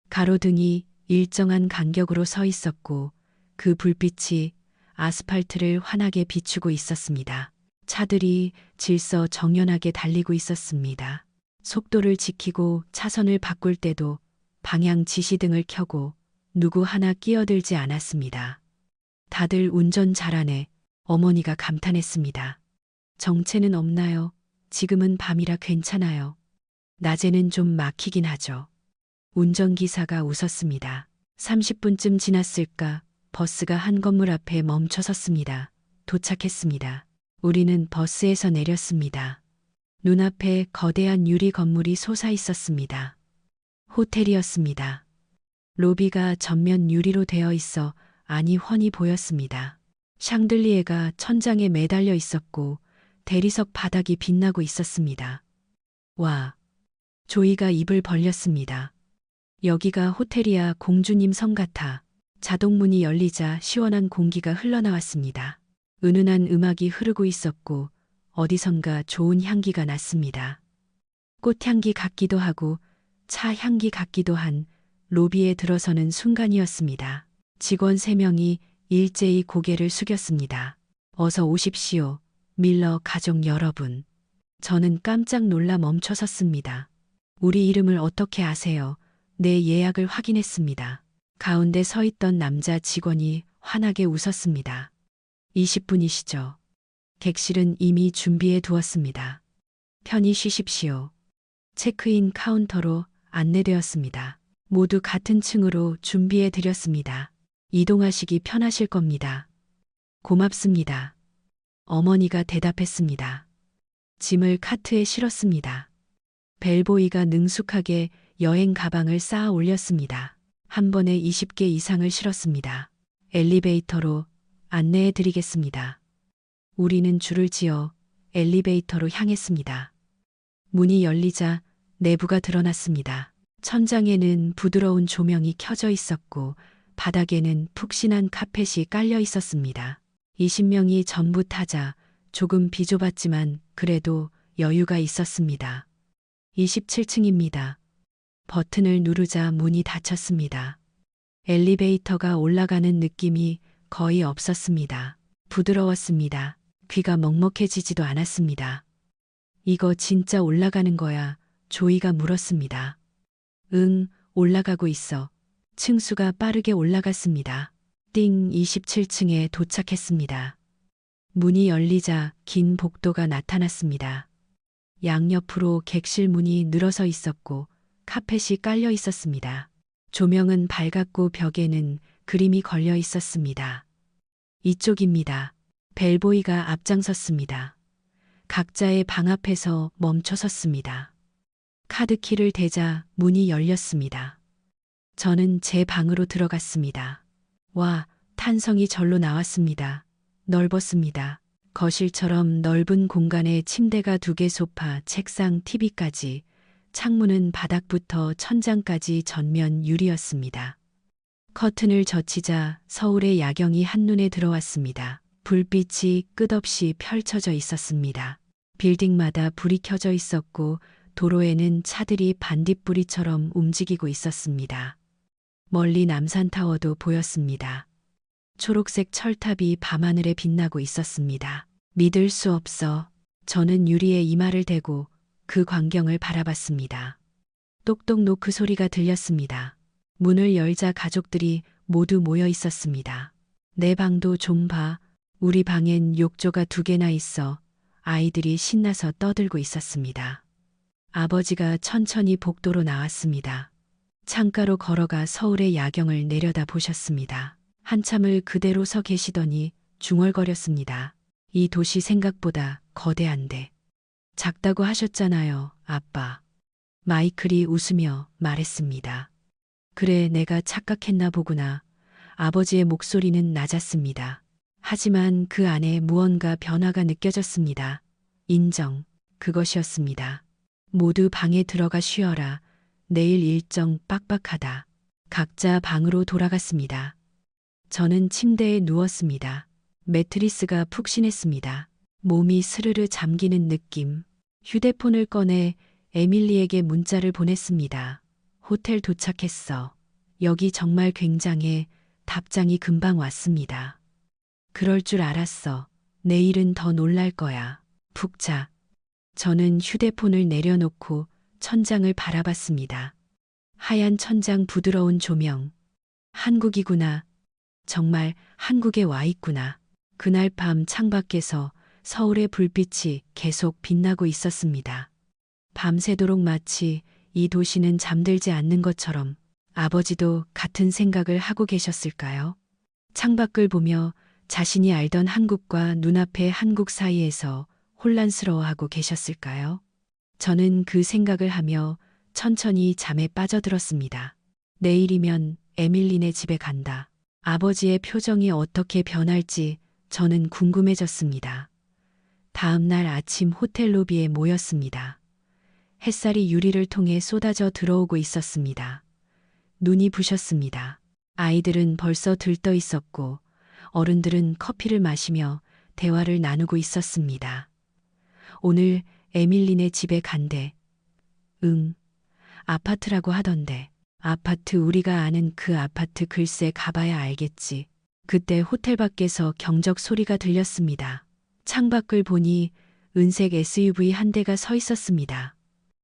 가로등이 일정한 간격으로 서 있었고 그 불빛이 아스팔트를 환하게 비추고 있었습니다. 차들이 질서 정연하게 달리고 있었습니다. 속도를 지키고 차선을 바꿀 때도 방향 지시등을 켜고 누구 하나 끼어들지 않았습니다. 다들 운전 잘하네. 어머니가 감탄했습니다. 정체는 없나요? 지금은 밤이라 괜찮아요. 낮에는 좀 막히긴 하죠. 운전기사가 웃었습니다. 30분쯤 지났을까 버스가 한 건물 앞에 멈춰 섰습니다. 도착했습니다. 우리는 버스에서 내렸습니다. 눈앞에 거대한 유리 건물이 솟아 있었습니다. 호텔이었습니다. 로비가 전면 유리로 되어 있어 안이 훤히 보였습니다. 샹들리에가 천장에 매달려 있었고 대리석 바닥이 빛나고 있었습니다. 와! 조이가 입을 벌렸습니다. 여기가 호텔이야. 공주님 성 같아. 자동문이 열리자 시원한 공기가 흘러나왔습니다. 은은한 음악이 흐르고 있었고 어디선가 좋은 향기가 났습니다. 꽃향기 같기도 하고 차 향기 같기도 한 로비에 들어서는 순간이었습니다. 직원 3명이 일제히 고개를 숙였습니다. 어서 오십시오. 밀러 가족 여러분. 저는 깜짝 놀라 멈춰섰습니다. 우리 이름을 어떻게 아세요? 내 예약을 확인했습니다. 가운데 서 있던 남자 직원이 환하게 웃었습니다. 20분이시죠? 객실은 이미 준비해 두었습니다. 편히 쉬십시오. 체크인 카운터로 안내되었습니다. 모두 같은 층으로 준비해 드렸습니다. 이동하시기 편하실 겁니다. 고맙습니다. 어머니가 대답했습니다. 짐을 카트에 실었습니다. 벨보이가 능숙하게 여행 가방을 쌓아 올렸습니다. 한 번에 20개 이상을 실었습니다. 엘리베이터로 안내해 드리겠습니다. 우리는 줄을 지어 엘리베이터로 향했습니다. 문이 열리자 내부가 드러났습니다. 천장에는 부드러운 조명이 켜져 있었고 바닥에는 푹신한 카펫이 깔려 있었습니다. 20명이 전부 타자 조금 비좁았지만 그래도 여유가 있었습니다. 27층입니다. 버튼을 누르자 문이 닫혔습니다. 엘리베이터가 올라가는 느낌이 거의 없었습니다. 부드러웠습니다. 귀가 먹먹해지지도 않았습니다. 이거 진짜 올라가는 거야? 조이가 물었습니다. 응, 올라가고 있어. 층수가 빠르게 올라갔습니다. 띵 27층에 도착했습니다. 문이 열리자 긴 복도가 나타났습니다. 양옆으로 객실 문이 늘어서 있었고 카펫이 깔려 있었습니다. 조명은 밝았고 벽에는 그림이 걸려 있었습니다. 이쪽입니다. 벨보이가 앞장섰습니다. 각자의 방 앞에서 멈춰섰습니다. 카드키를 대자 문이 열렸습니다. 저는 제 방으로 들어갔습니다. 와, 탄성이 절로 나왔습니다. 넓었습니다. 거실처럼 넓은 공간에 침대가 2개, 소파, 책상, TV까지, 창문은 바닥부터 천장까지 전면 유리였습니다. 커튼을 젖히자 서울의 야경이 한눈에 들어왔습니다. 불빛이 끝없이 펼쳐져 있었습니다. 빌딩마다 불이 켜져 있었고 도로에는 차들이 반딧불이처럼 움직이고 있었습니다. 멀리 남산타워도 보였습니다. 초록색 철탑이 밤하늘에 빛나고 있었습니다. 믿을 수 없어. 저는 유리에 이마를 대고 그 광경을 바라봤습니다. 똑똑 노크 소리가 들렸습니다. 문을 열자 가족들이 모두 모여 있었습니다. 내 방도 좀 봐. 우리 방엔 욕조가 2개나 있어. 아이들이 신나서 떠들고 있었습니다. 아버지가 천천히 복도로 나왔습니다. 창가로 걸어가 서울의 야경을 내려다 보셨습니다. 한참을 그대로 서 계시더니 중얼거렸습니다. 이 도시 생각보다 거대한데. 작다고 하셨잖아요, 아빠. 마이클이 웃으며 말했습니다. 그래, 내가 착각했나 보구나. 아버지의 목소리는 낮았습니다. 하지만 그 안에 무언가 변화가 느껴졌습니다. 인정, 그것이었습니다. 모두 방에 들어가 쉬어라. 내일 일정 빡빡하다. 각자 방으로 돌아갔습니다. 저는 침대에 누웠습니다. 매트리스가 푹신했습니다. 몸이 스르르 잠기는 느낌. 휴대폰을 꺼내 에밀리에게 문자를 보냈습니다. 호텔 도착했어. 여기 정말 굉장해. 답장이 금방 왔습니다. 그럴 줄 알았어. 내일은 더 놀랄 거야. 푹 자. 저는 휴대폰을 내려놓고 천장을 바라봤습니다. 하얀 천장, 부드러운 조명. 한국이구나. 정말 한국에 와 있구나. 그날 밤 창밖에서 서울의 불빛이 계속 빛나고 있었습니다. 밤새도록 마치 이 도시는 잠들지 않는 것처럼. 아버지도 같은 생각을 하고 계셨을까요? 창밖을 보며 자신이 알던 한국과 눈앞의 한국 사이에서 혼란스러워하고 계셨을까요? 저는 그 생각을 하며 천천히 잠에 빠져들었습니다. 내일이면 에밀리네 집에 간다. 아버지의 표정이 어떻게 변할지 저는 궁금해졌습니다. 다음 날 아침 호텔 로비에 모였습니다. 햇살이 유리를 통해 쏟아져 들어오고 있었습니다. 눈이 부셨습니다. 아이들은 벌써 들떠 있었고 어른들은 커피를 마시며 대화를 나누고 있었습니다. 오늘 에밀리네 집에 간대. 응, 아파트라고 하던데. 아파트 우리가 아는 그 아파트 글쎄 가봐야 알겠지. 그때 호텔 밖에서 경적 소리가 들렸습니다. 창밖을 보니 은색 SUV 한 대가 서 있었습니다.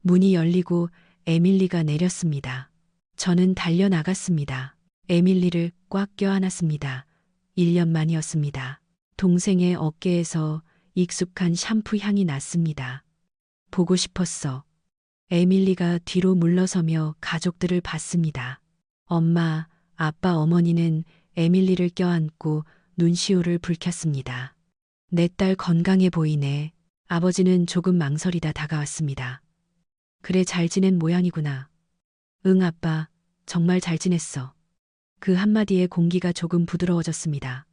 문이 열리고 에밀리가 내렸습니다. 저는 달려나갔습니다. 에밀리를 꽉 껴안았습니다. 1년 만이었습니다. 동생의 어깨에서 익숙한 샴푸 향이 났습니다. 보고 싶었어. 에밀리가 뒤로 물러서며 가족들을 봤습니다. 엄마, 아빠, 어머니는 에밀리를 껴안고 눈시울을 붉혔습니다. 내 딸 건강해 보이네. 아버지는 조금 망설이다 다가왔습니다. 그래, 잘 지낸 모양이구나. 응, 아빠, 정말 잘 지냈어. 그 한마디에 공기가 조금 부드러워졌습니다.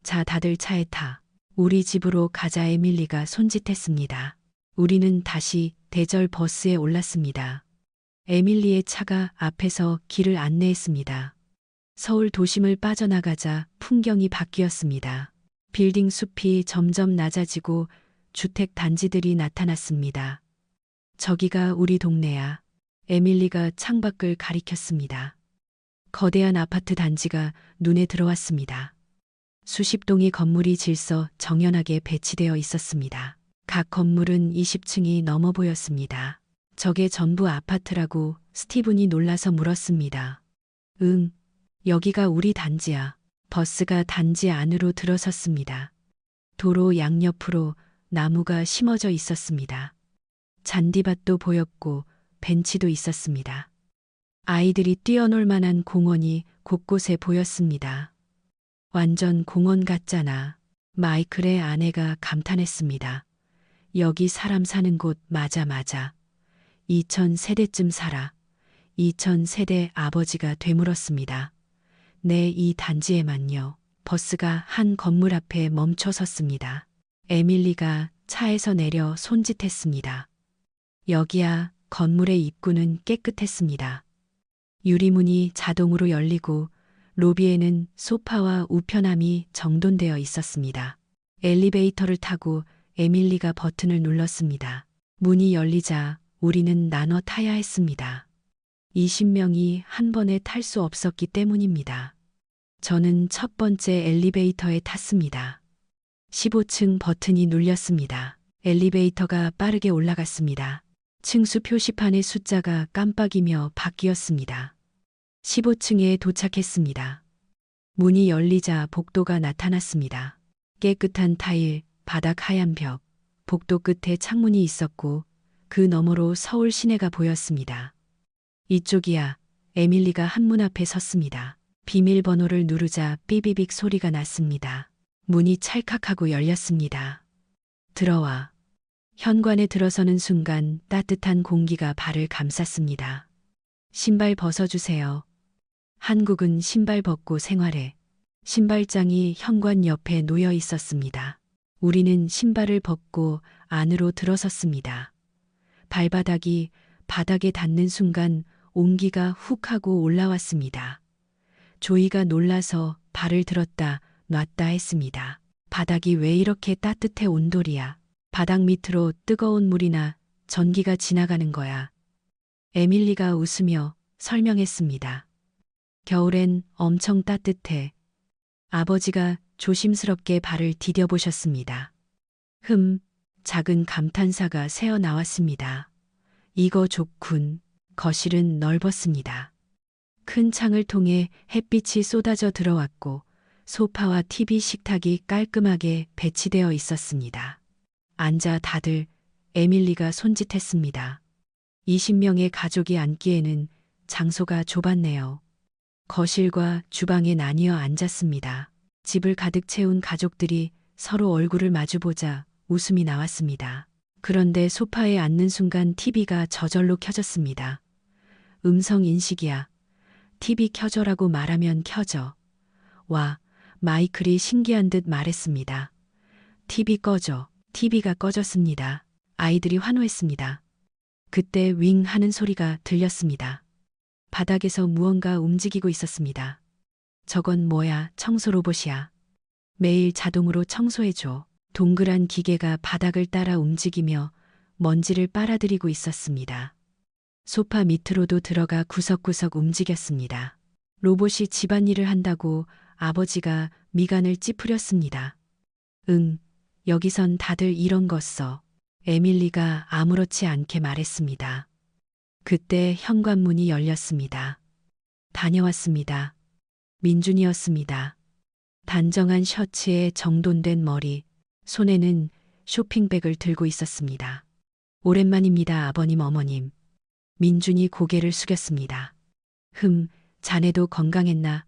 자, 다들 차에 타. 우리 집으로 가자. 에밀리가 손짓했습니다. 우리는 다시 대절 버스에 올랐습니다. 에밀리의 차가 앞에서 길을 안내했습니다. 서울 도심을 빠져나가자 풍경이 바뀌었습니다. 빌딩 숲이 점점 낮아지고 주택 단지들이 나타났습니다. 저기가 우리 동네야. 에밀리가 창밖을 가리켰습니다. 거대한 아파트 단지가 눈에 들어왔습니다. 수십 동의 건물이 질서 정연하게 배치되어 있었습니다. 각 건물은 20층이 넘어 보였습니다. 저게 전부 아파트라고 스티븐이 놀라서 물었습니다. 응, 여기가 우리 단지야. 버스가 단지 안으로 들어섰습니다. 도로 양옆으로 나무가 심어져 있었습니다. 잔디밭도 보였고 벤치도 있었습니다. 아이들이 뛰어놀 만한 공원이 곳곳에 보였습니다. 완전 공원 같잖아. 마이클의 아내가 감탄했습니다. 여기 사람 사는 곳 맞아. 2000세대쯤 살아. 2000세대 아버지가 되물었습니다. 네, 이 단지에만요. 버스가 한 건물 앞에 멈춰 섰습니다. 에밀리가 차에서 내려 손짓했습니다. 여기야. 건물의 입구는 깨끗했습니다. 유리문이 자동으로 열리고 로비에는 소파와 우편함이 정돈되어 있었습니다. 엘리베이터를 타고 에밀리가 버튼을 눌렀습니다. 문이 열리자 우리는 나눠 타야 했습니다. 20명이 한 번에 탈 수 없었기 때문입니다. 저는 첫 번째 엘리베이터에 탔습니다. 15층 버튼이 눌렸습니다. 엘리베이터가 빠르게 올라갔습니다. 층수 표시판의 숫자가 깜빡이며 바뀌었습니다. 15층에 도착했습니다. 문이 열리자 복도가 나타났습니다. 깨끗한 타일, 바닥 하얀 벽, 복도 끝에 창문이 있었고 그 너머로 서울 시내가 보였습니다. 이쪽이야. 에밀리가 한문 앞에 섰습니다. 비밀번호를 누르자 삐비빅 소리가 났습니다. 문이 찰칵하고 열렸습니다. 들어와. 현관에 들어서는 순간 따뜻한 공기가 발을 감쌌습니다. 신발 벗어주세요. 한국은 신발 벗고 생활해. 신발장이 현관 옆에 놓여 있었습니다. 우리는 신발을 벗고 안으로 들어섰습니다. 발바닥이 바닥에 닿는 순간 온기가 훅 하고 올라왔습니다. 조이가 놀라서 발을 들었다 놨다 했습니다. 바닥이 왜 이렇게 따뜻해 온돌이야. 바닥 밑으로 뜨거운 물이나 전기가 지나가는 거야. 에밀리가 웃으며 설명했습니다. 겨울엔 엄청 따뜻해. 아버지가 조심스럽게 발을 디뎌보셨습니다. 작은 감탄사가 새어 나왔습니다. 이거 좋군. 거실은 넓었습니다. 큰 창을 통해 햇빛이 쏟아져 들어왔고 소파와 TV 식탁이 깔끔하게 배치되어 있었습니다. 앉아 다들. 에밀리가 손짓했습니다. 20명의 가족이 앉기에는 장소가 좁았네요. 거실과 주방에 나뉘어 앉았습니다. 집을 가득 채운 가족들이 서로 얼굴을 마주보자 웃음이 나왔습니다. 그런데 소파에 앉는 순간 TV가 저절로 켜졌습니다. 음성 인식이야. TV 켜져라고 말하면 켜져. 와, 마이클이 신기한 듯 말했습니다. TV 꺼져. TV가 꺼졌습니다. 아이들이 환호했습니다. 그때 윙 하는 소리가 들렸습니다. 바닥에서 무언가 움직이고 있었습니다. 저건 뭐야? 청소 로봇이야. 매일 자동으로 청소해줘. 동그란 기계가 바닥을 따라 움직이며 먼지를 빨아들이고 있었습니다. 소파 밑으로도 들어가 구석구석 움직였습니다. 로봇이 집안일을 한다고 아버지가 미간을 찌푸렸습니다. 응, 여기선 다들 이런 거 써. 에밀리가 아무렇지 않게 말했습니다. 그때 현관문이 열렸습니다. 다녀왔습니다. 민준이었습니다. 단정한 셔츠에 정돈된 머리, 손에는 쇼핑백을 들고 있었습니다. 오랜만입니다, 아버님, 어머님. 민준이 고개를 숙였습니다. 자네도 건강했나?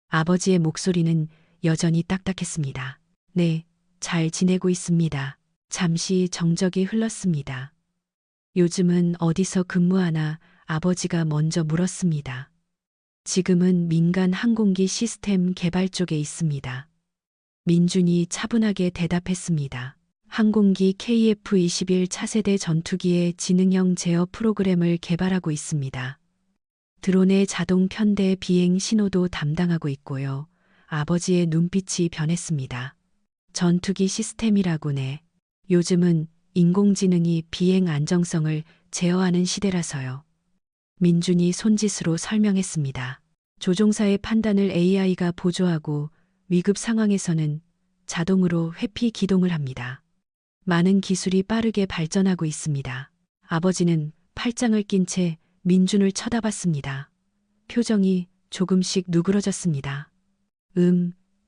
아버지의 목소리는 여전히 딱딱했습니다. 네, 잘 지내고 있습니다. 잠시 정적이 흘렀습니다. 요즘은 어디서 근무하나? 아버지가 먼저 물었습니다. 지금은 민간 항공기 시스템 개발 쪽에 있습니다. 민준이 차분하게 대답했습니다. 항공기 KF-21 차세대 전투기의 지능형 제어 프로그램을 개발하고 있습니다. 드론의 자동 편대 비행 신호도 담당하고 있고요. 아버지의 눈빛이 변했습니다. 전투기 시스템이라고네. 요즘은 인공지능이 비행 안정성을 제어하는 시대라서요. 민준이 손짓으로 설명했습니다. 조종사의 판단을 AI가 보조하고 위급 상황에서는 자동으로 회피 기동을 합니다. 많은 기술이 빠르게 발전하고 있습니다. 아버지는 팔짱을 낀 채 민준을 쳐다봤습니다. 표정이 조금씩 누그러졌습니다.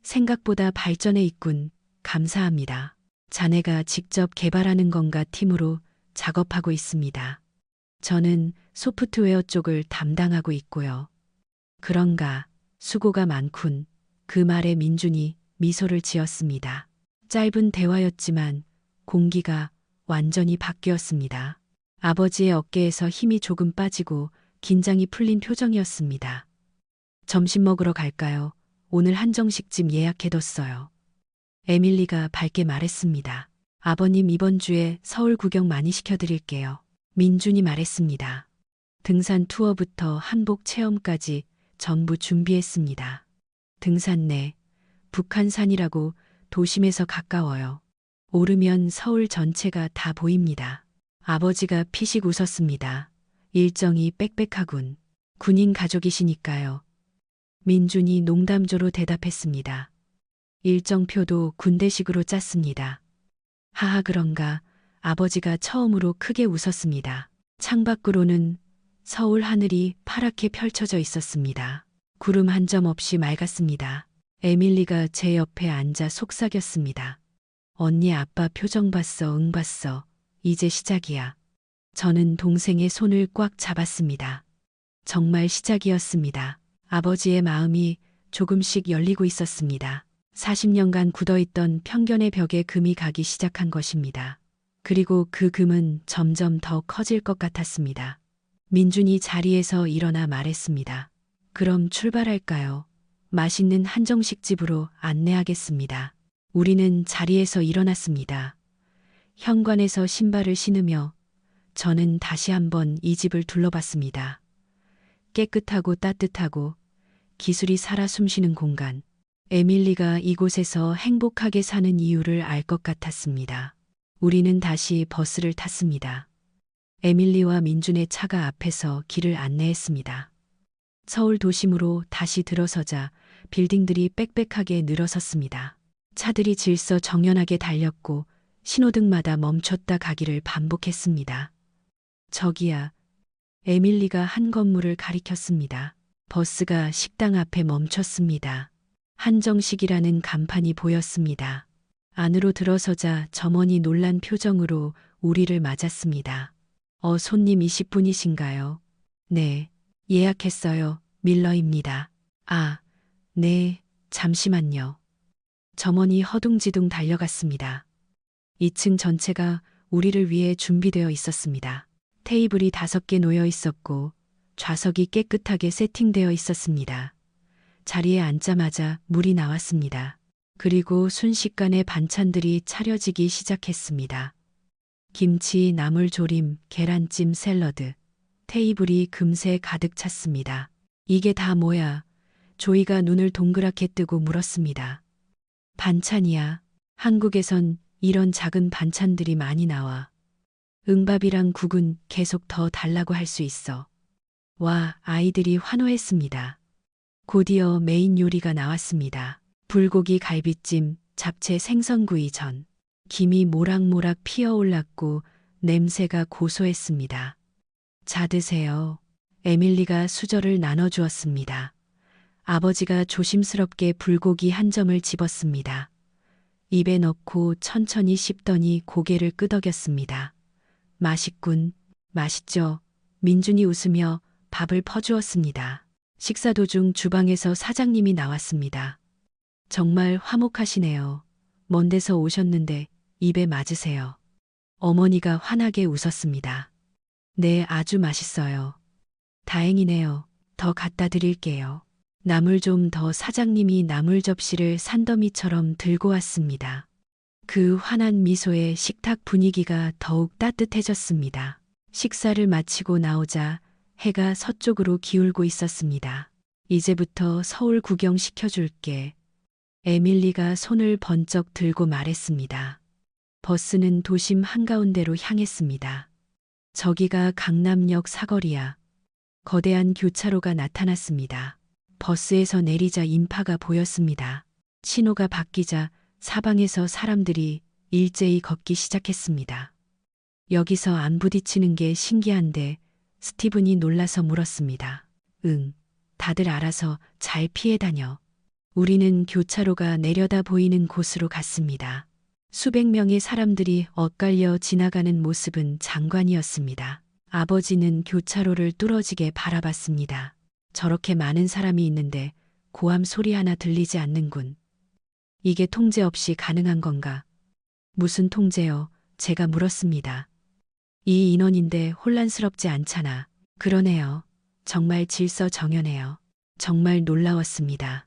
생각보다 발전해 있군. 감사합니다. 자네가 직접 개발하는 건가? 팀으로 작업하고 있습니다. 저는 소프트웨어 쪽을 담당하고 있고요. 그런가, 수고가 많군. 그 말에 민준이 미소를 지었습니다. 짧은 대화였지만 공기가 완전히 바뀌었습니다. 아버지의 어깨에서 힘이 조금 빠지고 긴장이 풀린 표정이었습니다. 점심 먹으러 갈까요? 오늘 한정식집 예약해뒀어요. 에밀리가 밝게 말했습니다. 아버님, 이번 주에 서울 구경 많이 시켜드릴게요. 민준이 말했습니다. 등산 투어부터 한복 체험까지 전부 준비했습니다. 등산내, 북한산이라고 도심에서 가까워요. 오르면 서울 전체가 다 보입니다. 아버지가 피식 웃었습니다. 일정이 빽빽하군. 군인 가족이시니까요. 민준이 농담조로 대답했습니다. 일정표도 군대식으로 짰습니다. 하하, 그런가? 아버지가 처음으로 크게 웃었습니다. 창밖으로는 서울 하늘이 파랗게 펼쳐져 있었습니다. 구름 한 점 없이 맑았습니다. 에밀리가 제 옆에 앉아 속삭였습니다. 언니, 아빠 표정 봤어? 응, 봤어. 이제 시작이야. 저는 동생의 손을 꽉 잡았습니다. 정말 시작이었습니다. 아버지의 마음이 조금씩 열리고 있었습니다. 40년간 굳어있던 편견의 벽에 금이 가기 시작한 것입니다. 그리고 그 금은 점점 더 커질 것 같았습니다. 민준이 자리에서 일어나 말했습니다. 그럼 출발할까요? 맛있는 한정식 집으로 안내하겠습니다. 우리는 자리에서 일어났습니다. 현관에서 신발을 신으며 저는 다시 한번 이 집을 둘러봤습니다. 깨끗하고 따뜻하고 기술이 살아 숨쉬는 공간. 에밀리가 이곳에서 행복하게 사는 이유를 알 것 같았습니다. 우리는 다시 버스를 탔습니다. 에밀리와 민준의 차가 앞에서 길을 안내했습니다. 서울 도심으로 다시 들어서자 빌딩들이 빽빽하게 늘어섰습니다. 차들이 질서 정연하게 달렸고 신호등마다 멈췄다 가기를 반복했습니다. 저기야. 에밀리가 한 건물을 가리켰습니다. 버스가 식당 앞에 멈췄습니다. 한정식이라는 간판이 보였습니다. 안으로 들어서자 점원이 놀란 표정으로 우리를 맞았습니다. 손님 20분이신가요? 네, 예약했어요. 밀러입니다. 아, 네, 잠시만요. 점원이 허둥지둥 달려갔습니다. 2층 전체가 우리를 위해 준비되어 있었습니다. 테이블이 5개 놓여 있었고 좌석이 깨끗하게 세팅되어 있었습니다. 자리에 앉자마자 물이 나왔습니다. 그리고 순식간에 반찬들이 차려지기 시작했습니다. 김치, 나물조림, 계란찜, 샐러드. 테이블이 금세 가득 찼습니다. 이게 다 뭐야? 조이가 눈을 동그랗게 뜨고 물었습니다. 반찬이야. 한국에선 이런 작은 반찬들이 많이 나와. 응밥이랑 국은 계속 더 달라고 할 수 있어. 와, 아이들이 환호했습니다. 곧이어 메인 요리가 나왔습니다. 불고기 갈비찜, 잡채 생선구이 전. 김이 모락모락 피어올랐고 냄새가 고소했습니다. 자 드세요. 에밀리가 수저를 나눠주었습니다. 아버지가 조심스럽게 불고기 한 점을 집었습니다. 입에 넣고 천천히 씹더니 고개를 끄덕였습니다. 맛있군. 맛있죠? 민준이 웃으며 밥을 퍼주었습니다. 식사 도중 주방에서 사장님이 나왔습니다. 정말 화목하시네요. 먼 데서 오셨는데 입에 맞으세요. 어머니가 환하게 웃었습니다. 네, 아주 맛있어요. 다행이네요. 더 갖다 드릴게요. 나물 좀 더. 사장님이 나물 접시를 산더미처럼 들고 왔습니다. 그 환한 미소에 식탁 분위기가 더욱 따뜻해졌습니다. 식사를 마치고 나오자 해가 서쪽으로 기울고 있었습니다. 이제부터 서울 구경 시켜줄게. 에밀리가 손을 번쩍 들고 말했습니다. 버스는 도심 한가운데로 향했습니다. 저기가 강남역 사거리야. 거대한 교차로가 나타났습니다. 버스에서 내리자 인파가 보였습니다. 신호가 바뀌자 사방에서 사람들이 일제히 걷기 시작했습니다. 여기서 안 부딪히는 게 신기한데 스티븐이 놀라서 물었습니다. 응, 다들 알아서 잘 피해 다녀. 우리는 교차로가 내려다 보이는 곳으로 갔습니다. 수백 명의 사람들이 엇갈려 지나가는 모습은 장관이었습니다. 아버지는 교차로를 뚫어지게 바라봤습니다. 저렇게 많은 사람이 있는데 고함 소리 하나 들리지 않는군. 이게 통제 없이 가능한 건가? 무슨 통제요? 제가 물었습니다. 이 인원인데 혼란스럽지 않잖아. 그러네요. 정말 질서정연해요. 정말 놀라웠습니다.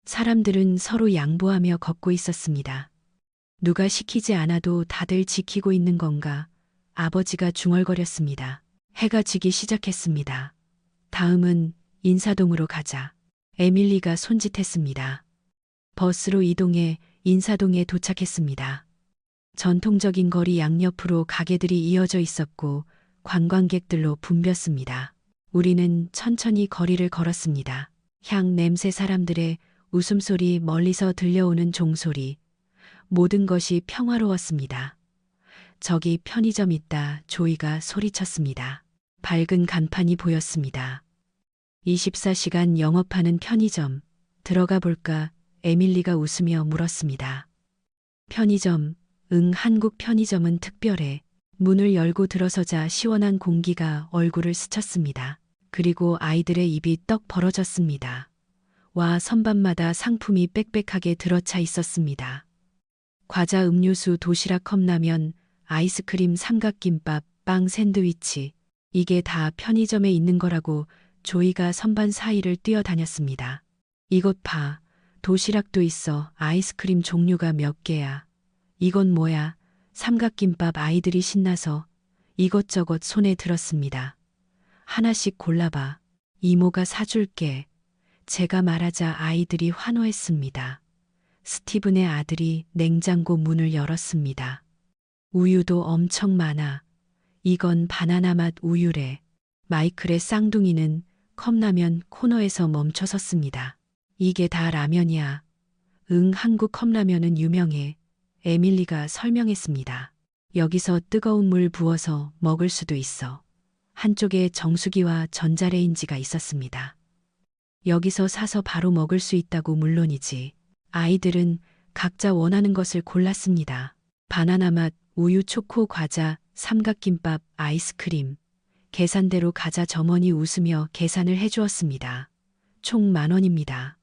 사람들은 서로 양보하며 걷고 있었습니다. 누가 시키지 않아도 다들 지키고 있는 건가? 아버지가 중얼거렸습니다. 해가 지기 시작했습니다. 다음은 인사동으로 가자. 에밀리가 손짓했습니다. 버스로 이동해 인사동에 도착했습니다. 전통적인 거리 양옆으로 가게들이 이어져 있었고 관광객들로 붐볐습니다. 우리는 천천히 거리를 걸었습니다. 향 냄새, 사람들의 웃음소리, 멀리서 들려오는 종소리. 모든 것이 평화로웠습니다. 저기 편의점 있다. 조이가 소리쳤습니다. 밝은 간판이 보였습니다. 24시간 영업하는 편의점. 들어가 볼까? 에밀리가 웃으며 물었습니다. 편의점. 응, 한국 편의점은 특별해. 문을 열고 들어서자 시원한 공기가 얼굴을 스쳤습니다. 그리고 아이들의 입이 떡 벌어졌습니다. 와, 선반마다 상품이 빽빽하게 들어차 있었습니다. 과자, 음료수, 도시락, 컵라면, 아이스크림, 삼각김밥, 빵, 샌드위치. 이게 다 편의점에 있는 거라고 조이가 선반 사이를 뛰어다녔습니다. 이것 봐. 도시락도 있어. 아이스크림 종류가 몇 개야. 이건 뭐야? 삼각김밥. 아이들이 신나서 이것저것 손에 들었습니다. 하나씩 골라봐. 이모가 사줄게. 제가 말하자 아이들이 환호했습니다. 스티븐의 아들이 냉장고 문을 열었습니다. 우유도 엄청 많아. 이건 바나나 맛 우유래. 마이클의 쌍둥이는 컵라면 코너에서 멈춰 섰습니다. 이게 다 라면이야. 응, 한국 컵라면은 유명해. 에밀리가 설명했습니다. 여기서 뜨거운 물 부어서 먹을 수도 있어. 한쪽에 정수기와 전자레인지가 있었습니다. 여기서 사서 바로 먹을 수 있다고. 물론이지. 아이들은 각자 원하는 것을 골랐습니다. 바나나 맛, 우유, 초코, 과자, 삼각김밥, 아이스크림. 계산대로 가자. 점원이 웃으며 계산을 해주었습니다. 총 10,000원입니다.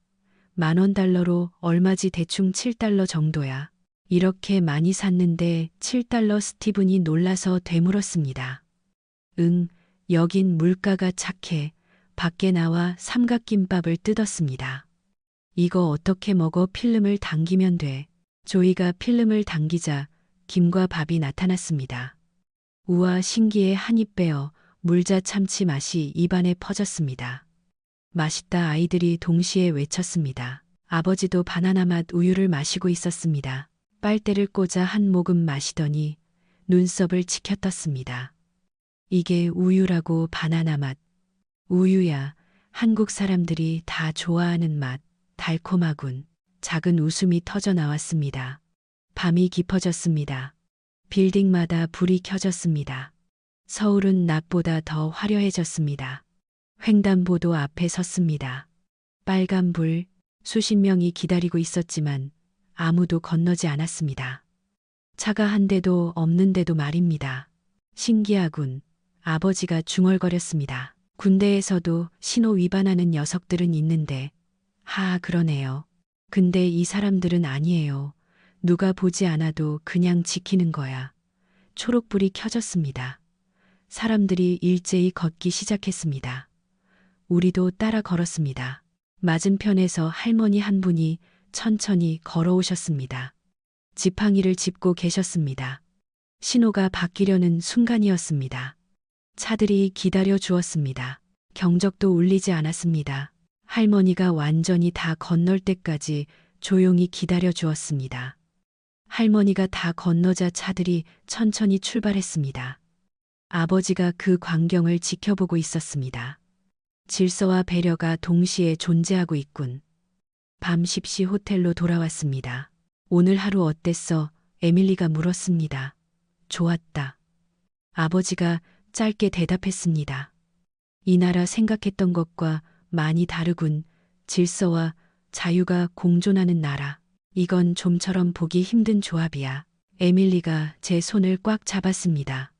10,000원 달러로 얼마지? 대충 7달러 정도야. 이렇게 많이 샀는데 7달러? 스티븐이 놀라서 되물었습니다. 응, 여긴 물가가 착해. 밖에 나와 삼각김밥을 뜯었습니다. 이거 어떻게 먹어? 필름을 당기면 돼. 조이가 필름을 당기자 김과 밥이 나타났습니다. 우와 신기해 한 입 빼어 물자 참치 맛이 입안에 퍼졌습니다. 맛있다 아이들이 동시에 외쳤습니다. 아버지도 바나나 맛 우유를 마시고 있었습니다. 빨대를 꽂아 한 모금 마시더니 눈썹을 치켜떴습니다. 이게 우유라고 바나나 맛. 우유야. 한국 사람들이 다 좋아하는 맛. 달콤하군. 작은 웃음이 터져 나왔습니다. 밤이 깊어졌습니다. 빌딩마다 불이 켜졌습니다. 서울은 낮보다 더 화려해졌습니다. 횡단보도 앞에 섰습니다. 빨간 불, 수십 명이 기다리고 있었지만 아무도 건너지 않았습니다. 차가 한 대도 없는데도 말입니다. 신기하군. 아버지가 중얼거렸습니다. 군대에서도 신호 위반하는 녀석들은 있는데, 그러네요. 근데 이 사람들은 아니에요. 누가 보지 않아도 그냥 지키는 거야. 초록불이 켜졌습니다. 사람들이 일제히 걷기 시작했습니다. 우리도 따라 걸었습니다. 맞은편에서 할머니 한 분이 천천히 걸어오셨습니다. 지팡이를 짚고 계셨습니다. 신호가 바뀌려는 순간이었습니다. 차들이 기다려 주었습니다. 경적도 울리지 않았습니다. 할머니가 완전히 다 건널 때까지 조용히 기다려 주었습니다. 할머니가 다 건너자 차들이 천천히 출발했습니다. 아버지가 그 광경을 지켜보고 있었습니다. 질서와 배려가 동시에 존재하고 있군. 밤 10시 호텔로 돌아왔습니다. 오늘 하루 어땠어? 에밀리가 물었습니다. 좋았다. 아버지가 짧게 대답했습니다. 이 나라 생각했던 것과 많이 다르군. 질서와 자유가 공존하는 나라. 이건 좀처럼 보기 힘든 조합이야. 에밀리가 제 손을 꽉 잡았습니다.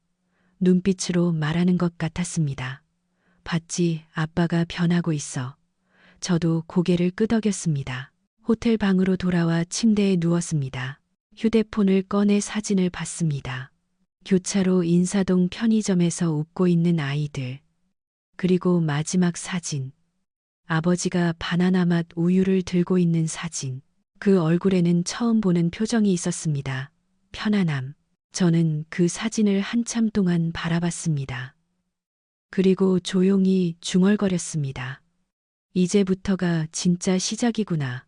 눈빛으로 말하는 것 같았습니다. 봤지, 아빠가 변하고 있어. 저도 고개를 끄덕였습니다. 호텔 방으로 돌아와 침대에 누웠습니다. 휴대폰을 꺼내 사진을 봤습니다. 교차로 인사동 편의점에서 웃고 있는 아이들. 그리고 마지막 사진. 아버지가 바나나 맛 우유를 들고 있는 사진. 그 얼굴에는 처음 보는 표정이 있었습니다. 편안함. 저는 그 사진을 한참 동안 바라봤습니다. 그리고 조용히 중얼거렸습니다. 이제부터가 진짜 시작이구나.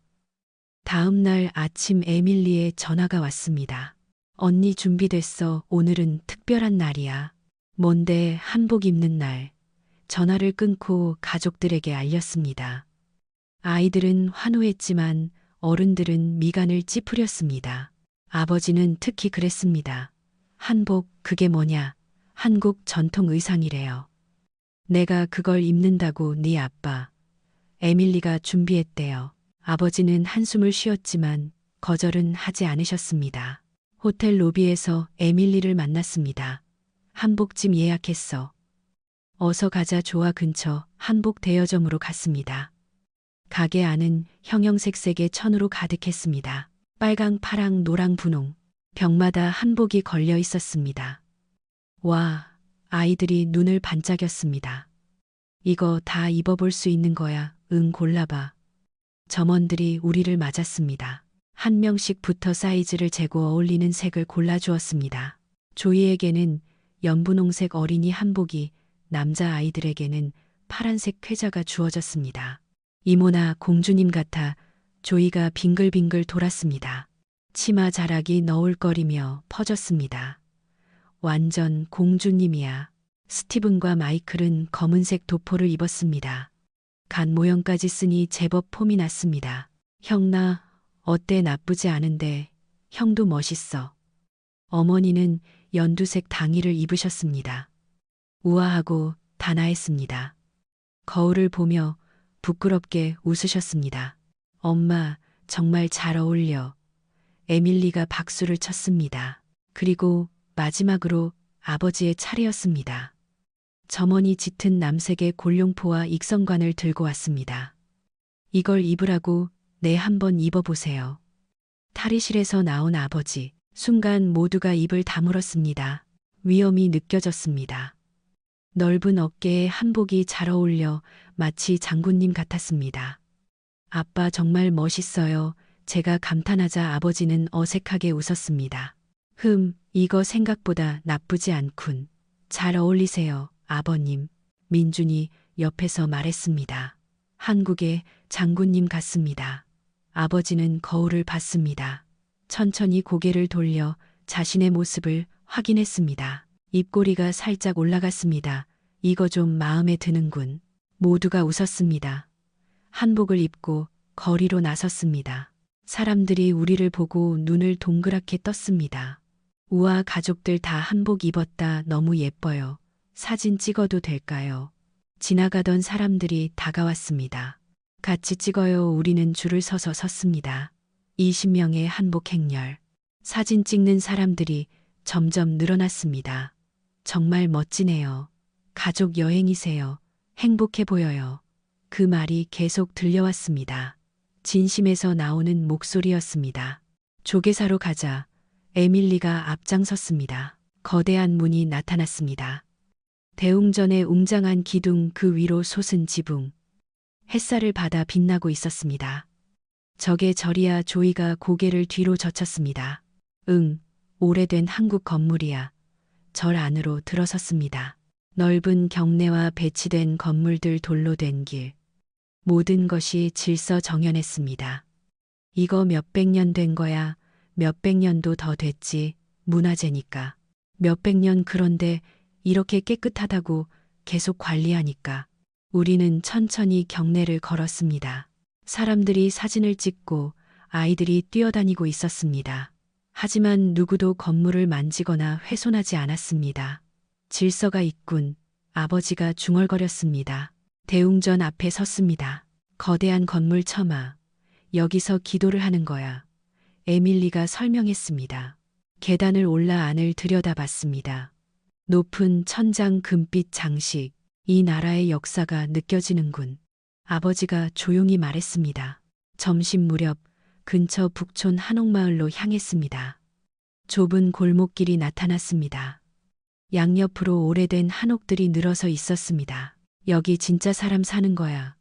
다음 날 아침 에밀리의 전화가 왔습니다. 언니 준비됐어. 오늘은 특별한 날이야. 뭔데 한복 입는 날. 전화를 끊고 가족들에게 알렸습니다. 아이들은 환호했지만 어른들은 미간을 찌푸렸습니다. 아버지는 특히 그랬습니다. 한복, 그게 뭐냐? 한국 전통 의상이래요. 내가 그걸 입는다고 네 아빠. 에밀리가 준비했대요. 아버지는 한숨을 쉬었지만 거절은 하지 않으셨습니다. 호텔 로비에서 에밀리를 만났습니다. 한복집 예약했어. 어서 가자. 좋아. 근처 한복 대여점으로 갔습니다. 가게 안은 형형색색의 천으로 가득했습니다. 빨강, 파랑, 노랑, 분홍. 벽마다 한복이 걸려 있었습니다. 와, 아이들이 눈을 반짝였습니다. 이거 다 입어볼 수 있는 거야. 응, 골라봐. 점원들이 우리를 맞았습니다. 한 명씩 붙어 사이즈를 재고 어울리는 색을 골라주었습니다. 조이에게는 연분홍색 어린이 한복이, 남자 아이들에게는 파란색 쾌자가 주어졌습니다. 이모나 공주님 같아 조이가 빙글빙글 돌았습니다. 치마 자락이 너울거리며 퍼졌습니다. 완전 공주님이야. 스티븐과 마이클은 검은색 도포를 입었습니다. 간 모형까지 쓰니 제법 폼이 났습니다. 형나, 어때? 나쁘지 않은데 형도 멋있어. 어머니는 연두색 당의를 입으셨습니다. 우아하고 단아했습니다. 거울을 보며 부끄럽게 웃으셨습니다. 엄마, 정말 잘 어울려. 에밀리가 박수를 쳤습니다. 그리고 마지막으로 아버지의 차례였습니다. 점원이 짙은 남색의 골룡포와 익성관을 들고 왔습니다. 이걸 입으라고. 네, 한번 입어보세요. 탈의실에서 나온 아버지. 순간 모두가 입을 다물었습니다. 위엄이 느껴졌습니다. 넓은 어깨에 한복이 잘 어울려 마치 장군님 같았습니다. 아빠 정말 멋있어요. 제가 감탄하자 아버지는 어색하게 웃었습니다. 이거 생각보다 나쁘지 않군. 잘 어울리세요, 아버님. 민준이 옆에서 말했습니다. 한국의 장군님 같습니다. 아버지는 거울을 봤습니다. 천천히 고개를 돌려 자신의 모습을 확인했습니다. 입꼬리가 살짝 올라갔습니다. 이거 좀 마음에 드는군. 모두가 웃었습니다. 한복을 입고 거리로 나섰습니다. 사람들이 우리를 보고 눈을 동그랗게 떴습니다. 우와, 가족들 다 한복 입었다. 너무 예뻐요. 사진 찍어도 될까요? 지나가던 사람들이 다가왔습니다. 같이 찍어요. 우리는 줄을 서서 섰습니다. 20명의 한복 행렬. 사진 찍는 사람들이 점점 늘어났습니다. 정말 멋지네요. 가족 여행이세요. 행복해 보여요. 그 말이 계속 들려왔습니다. 진심에서 나오는 목소리였습니다. 조개 사러 가자. 에밀리가 앞장섰습니다. 거대한 문이 나타났습니다. 대웅전의 웅장한 기둥, 그 위로 솟은 지붕. 햇살을 받아 빛나고 있었습니다. 저게 절이야. 조이가 고개를 뒤로 젖혔습니다. 응, 오래된 한국 건물이야. 절 안으로 들어섰습니다. 넓은 경내와 배치된 건물들, 돌로 된 길. 모든 것이 질서정연했습니다. 이거 몇백 년 된 거야. 몇백 년도 더 됐지. 문화재니까. 몇백 년. 그런데 이렇게 깨끗하다고 계속 관리하니까. 우리는 천천히 경내를 걸었습니다. 사람들이 사진을 찍고 아이들이 뛰어다니고 있었습니다. 하지만 누구도 건물을 만지거나 훼손하지 않았습니다. 질서가 있군. 아버지가 중얼거렸습니다. 대웅전 앞에 섰습니다. 거대한 건물 처마. 여기서 기도를 하는 거야. 에밀리가 설명했습니다. 계단을 올라 안을 들여다봤습니다. 높은 천장, 금빛 장식. 이 나라의 역사가 느껴지는군. 아버지가 조용히 말했습니다. 점심 무렵 근처 북촌 한옥마을로 향했습니다. 좁은 골목길이 나타났습니다. 양옆으로 오래된 한옥들이 늘어서 있었습니다. 여기 진짜 사람 사는 거야.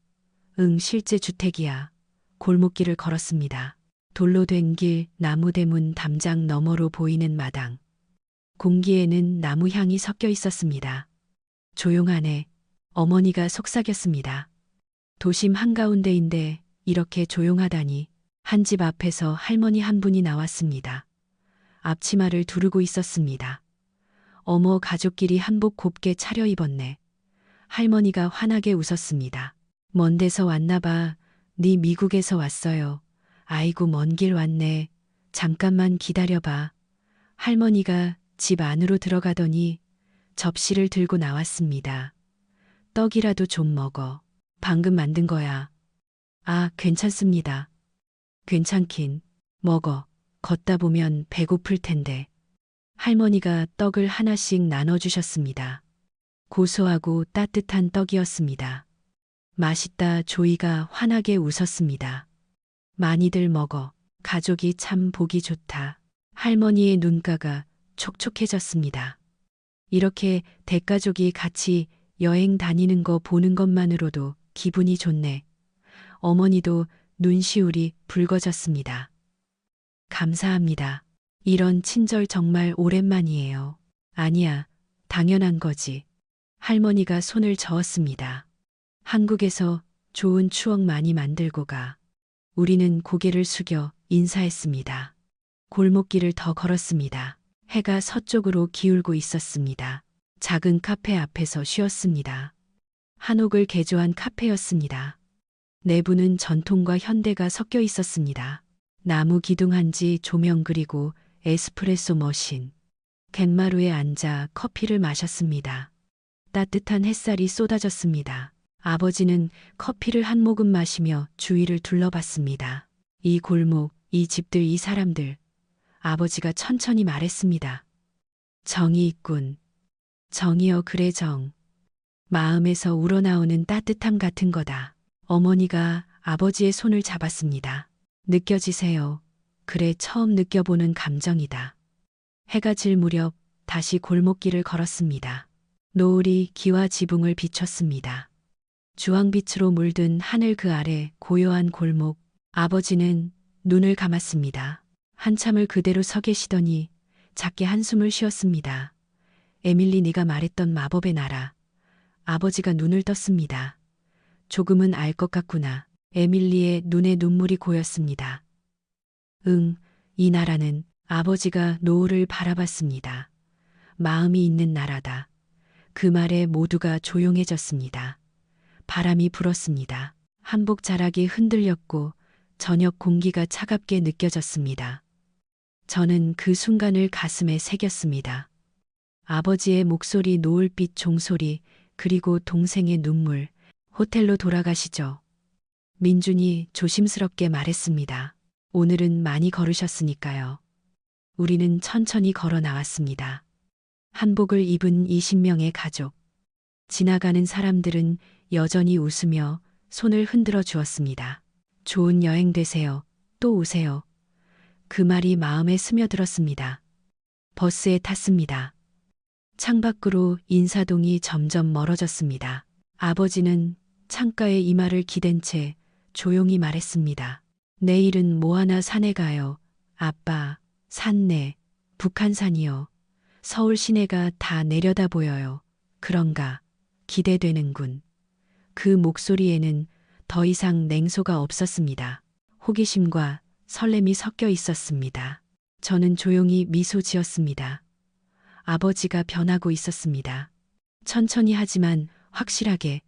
응, 실제 주택이야. 골목길을 걸었습니다. 돌로 된 길, 나무 대문, 담장 너머로 보이는 마당. 공기에는 나무 향이 섞여 있었습니다. 조용하네. 어머니가 속삭였습니다. 도심 한가운데인데 이렇게 조용하다니. 한 집 앞에서 할머니 한 분이 나왔습니다. 앞치마를 두르고 있었습니다. 어머, 가족끼리 한복 곱게 차려입었네. 할머니가 환하게 웃었습니다. 먼 데서 왔나 봐. 네 미국에서 왔어요. 아이고, 먼 길 왔네. 잠깐만 기다려봐. 할머니가 집 안으로 들어가더니 접시를 들고 나왔습니다. 떡이라도 좀 먹어. 방금 만든 거야. 아, 괜찮습니다. 괜찮긴. 먹어. 걷다 보면 배고플 텐데. 할머니가 떡을 하나씩 나눠주셨습니다. 고소하고 따뜻한 떡이었습니다. 맛있다. 조이가 환하게 웃었습니다. 많이들 먹어. 가족이 참 보기 좋다. 할머니의 눈가가 촉촉해졌습니다. 이렇게 대가족이 같이 여행 다니는 거 보는 것만으로도 기분이 좋네. 어머니도 눈시울이 붉어졌습니다. 감사합니다. 이런 친절 정말 오랜만이에요. 아니야, 당연한 거지. 할머니가 손을 저었습니다. 한국에서 좋은 추억 많이 만들고 가. 우리는 고개를 숙여 인사했습니다. 골목길을 더 걸었습니다. 해가 서쪽으로 기울고 있었습니다. 작은 카페 앞에서 쉬었습니다. 한옥을 개조한 카페였습니다. 내부는 전통과 현대가 섞여 있었습니다. 나무 기둥 한지, 조명, 그리고 에스프레소 머신. 갯마루에 앉아 커피를 마셨습니다. 따뜻한 햇살이 쏟아졌습니다. 아버지는 커피를 한 모금 마시며 주위를 둘러봤습니다. 이 골목, 이 집들, 이 사람들. 아버지가 천천히 말했습니다. 정이 있군. 정이여, 그래, 정. 마음에서 우러나오는 따뜻함 같은 거다. 어머니가 아버지의 손을 잡았습니다. 느껴지세요? 그래, 처음 느껴보는 감정이다. 해가 질 무렵 다시 골목길을 걸었습니다. 노을이 기와 지붕을 비췄습니다. 주황빛으로 물든 하늘 그 아래 고요한 골목. 아버지는 눈을 감았습니다. 한참을 그대로 서 계시더니 작게 한숨을 쉬었습니다. 에밀리, 네가 말했던 마법의 나라. 아버지가 눈을 떴습니다. 조금은 알 것 같구나. 에밀리의 눈에 눈물이 고였습니다. 응, 이 나라는. 아버지가 노을을 바라봤습니다. 마음이 있는 나라다. 그 말에 모두가 조용해졌습니다. 바람이 불었습니다. 한복 자락이 흔들렸고 저녁 공기가 차갑게 느껴졌습니다. 저는 그 순간을 가슴에 새겼습니다. 아버지의 목소리, 노을빛 종소리, 그리고 동생의 눈물. 호텔로 돌아가시죠. 민준이 조심스럽게 말했습니다. 오늘은 많이 걸으셨으니까요. 우리는 천천히 걸어 나왔습니다. 한복을 입은 20명의 가족. 지나가는 사람들은 여전히 웃으며 손을 흔들어 주었습니다. 좋은 여행 되세요. 또 오세요. 그 말이 마음에 스며들었습니다. 버스에 탔습니다. 창밖으로 인사동이 점점 멀어졌습니다. 아버지는 창가에 이마를 기댄 채 조용히 말했습니다. 내일은 뭐 하나 산에 가요. 아빠, 산내, 북한산이요. 서울 시내가 다 내려다 보여요. 그런가, 기대되는군. 그 목소리에는 더 이상 냉소가 없었습니다. 호기심과 설렘이 섞여 있었습니다. 저는 조용히 미소 지었습니다. 아버지가 변하고 있었습니다. 천천히 하지만 확실하게.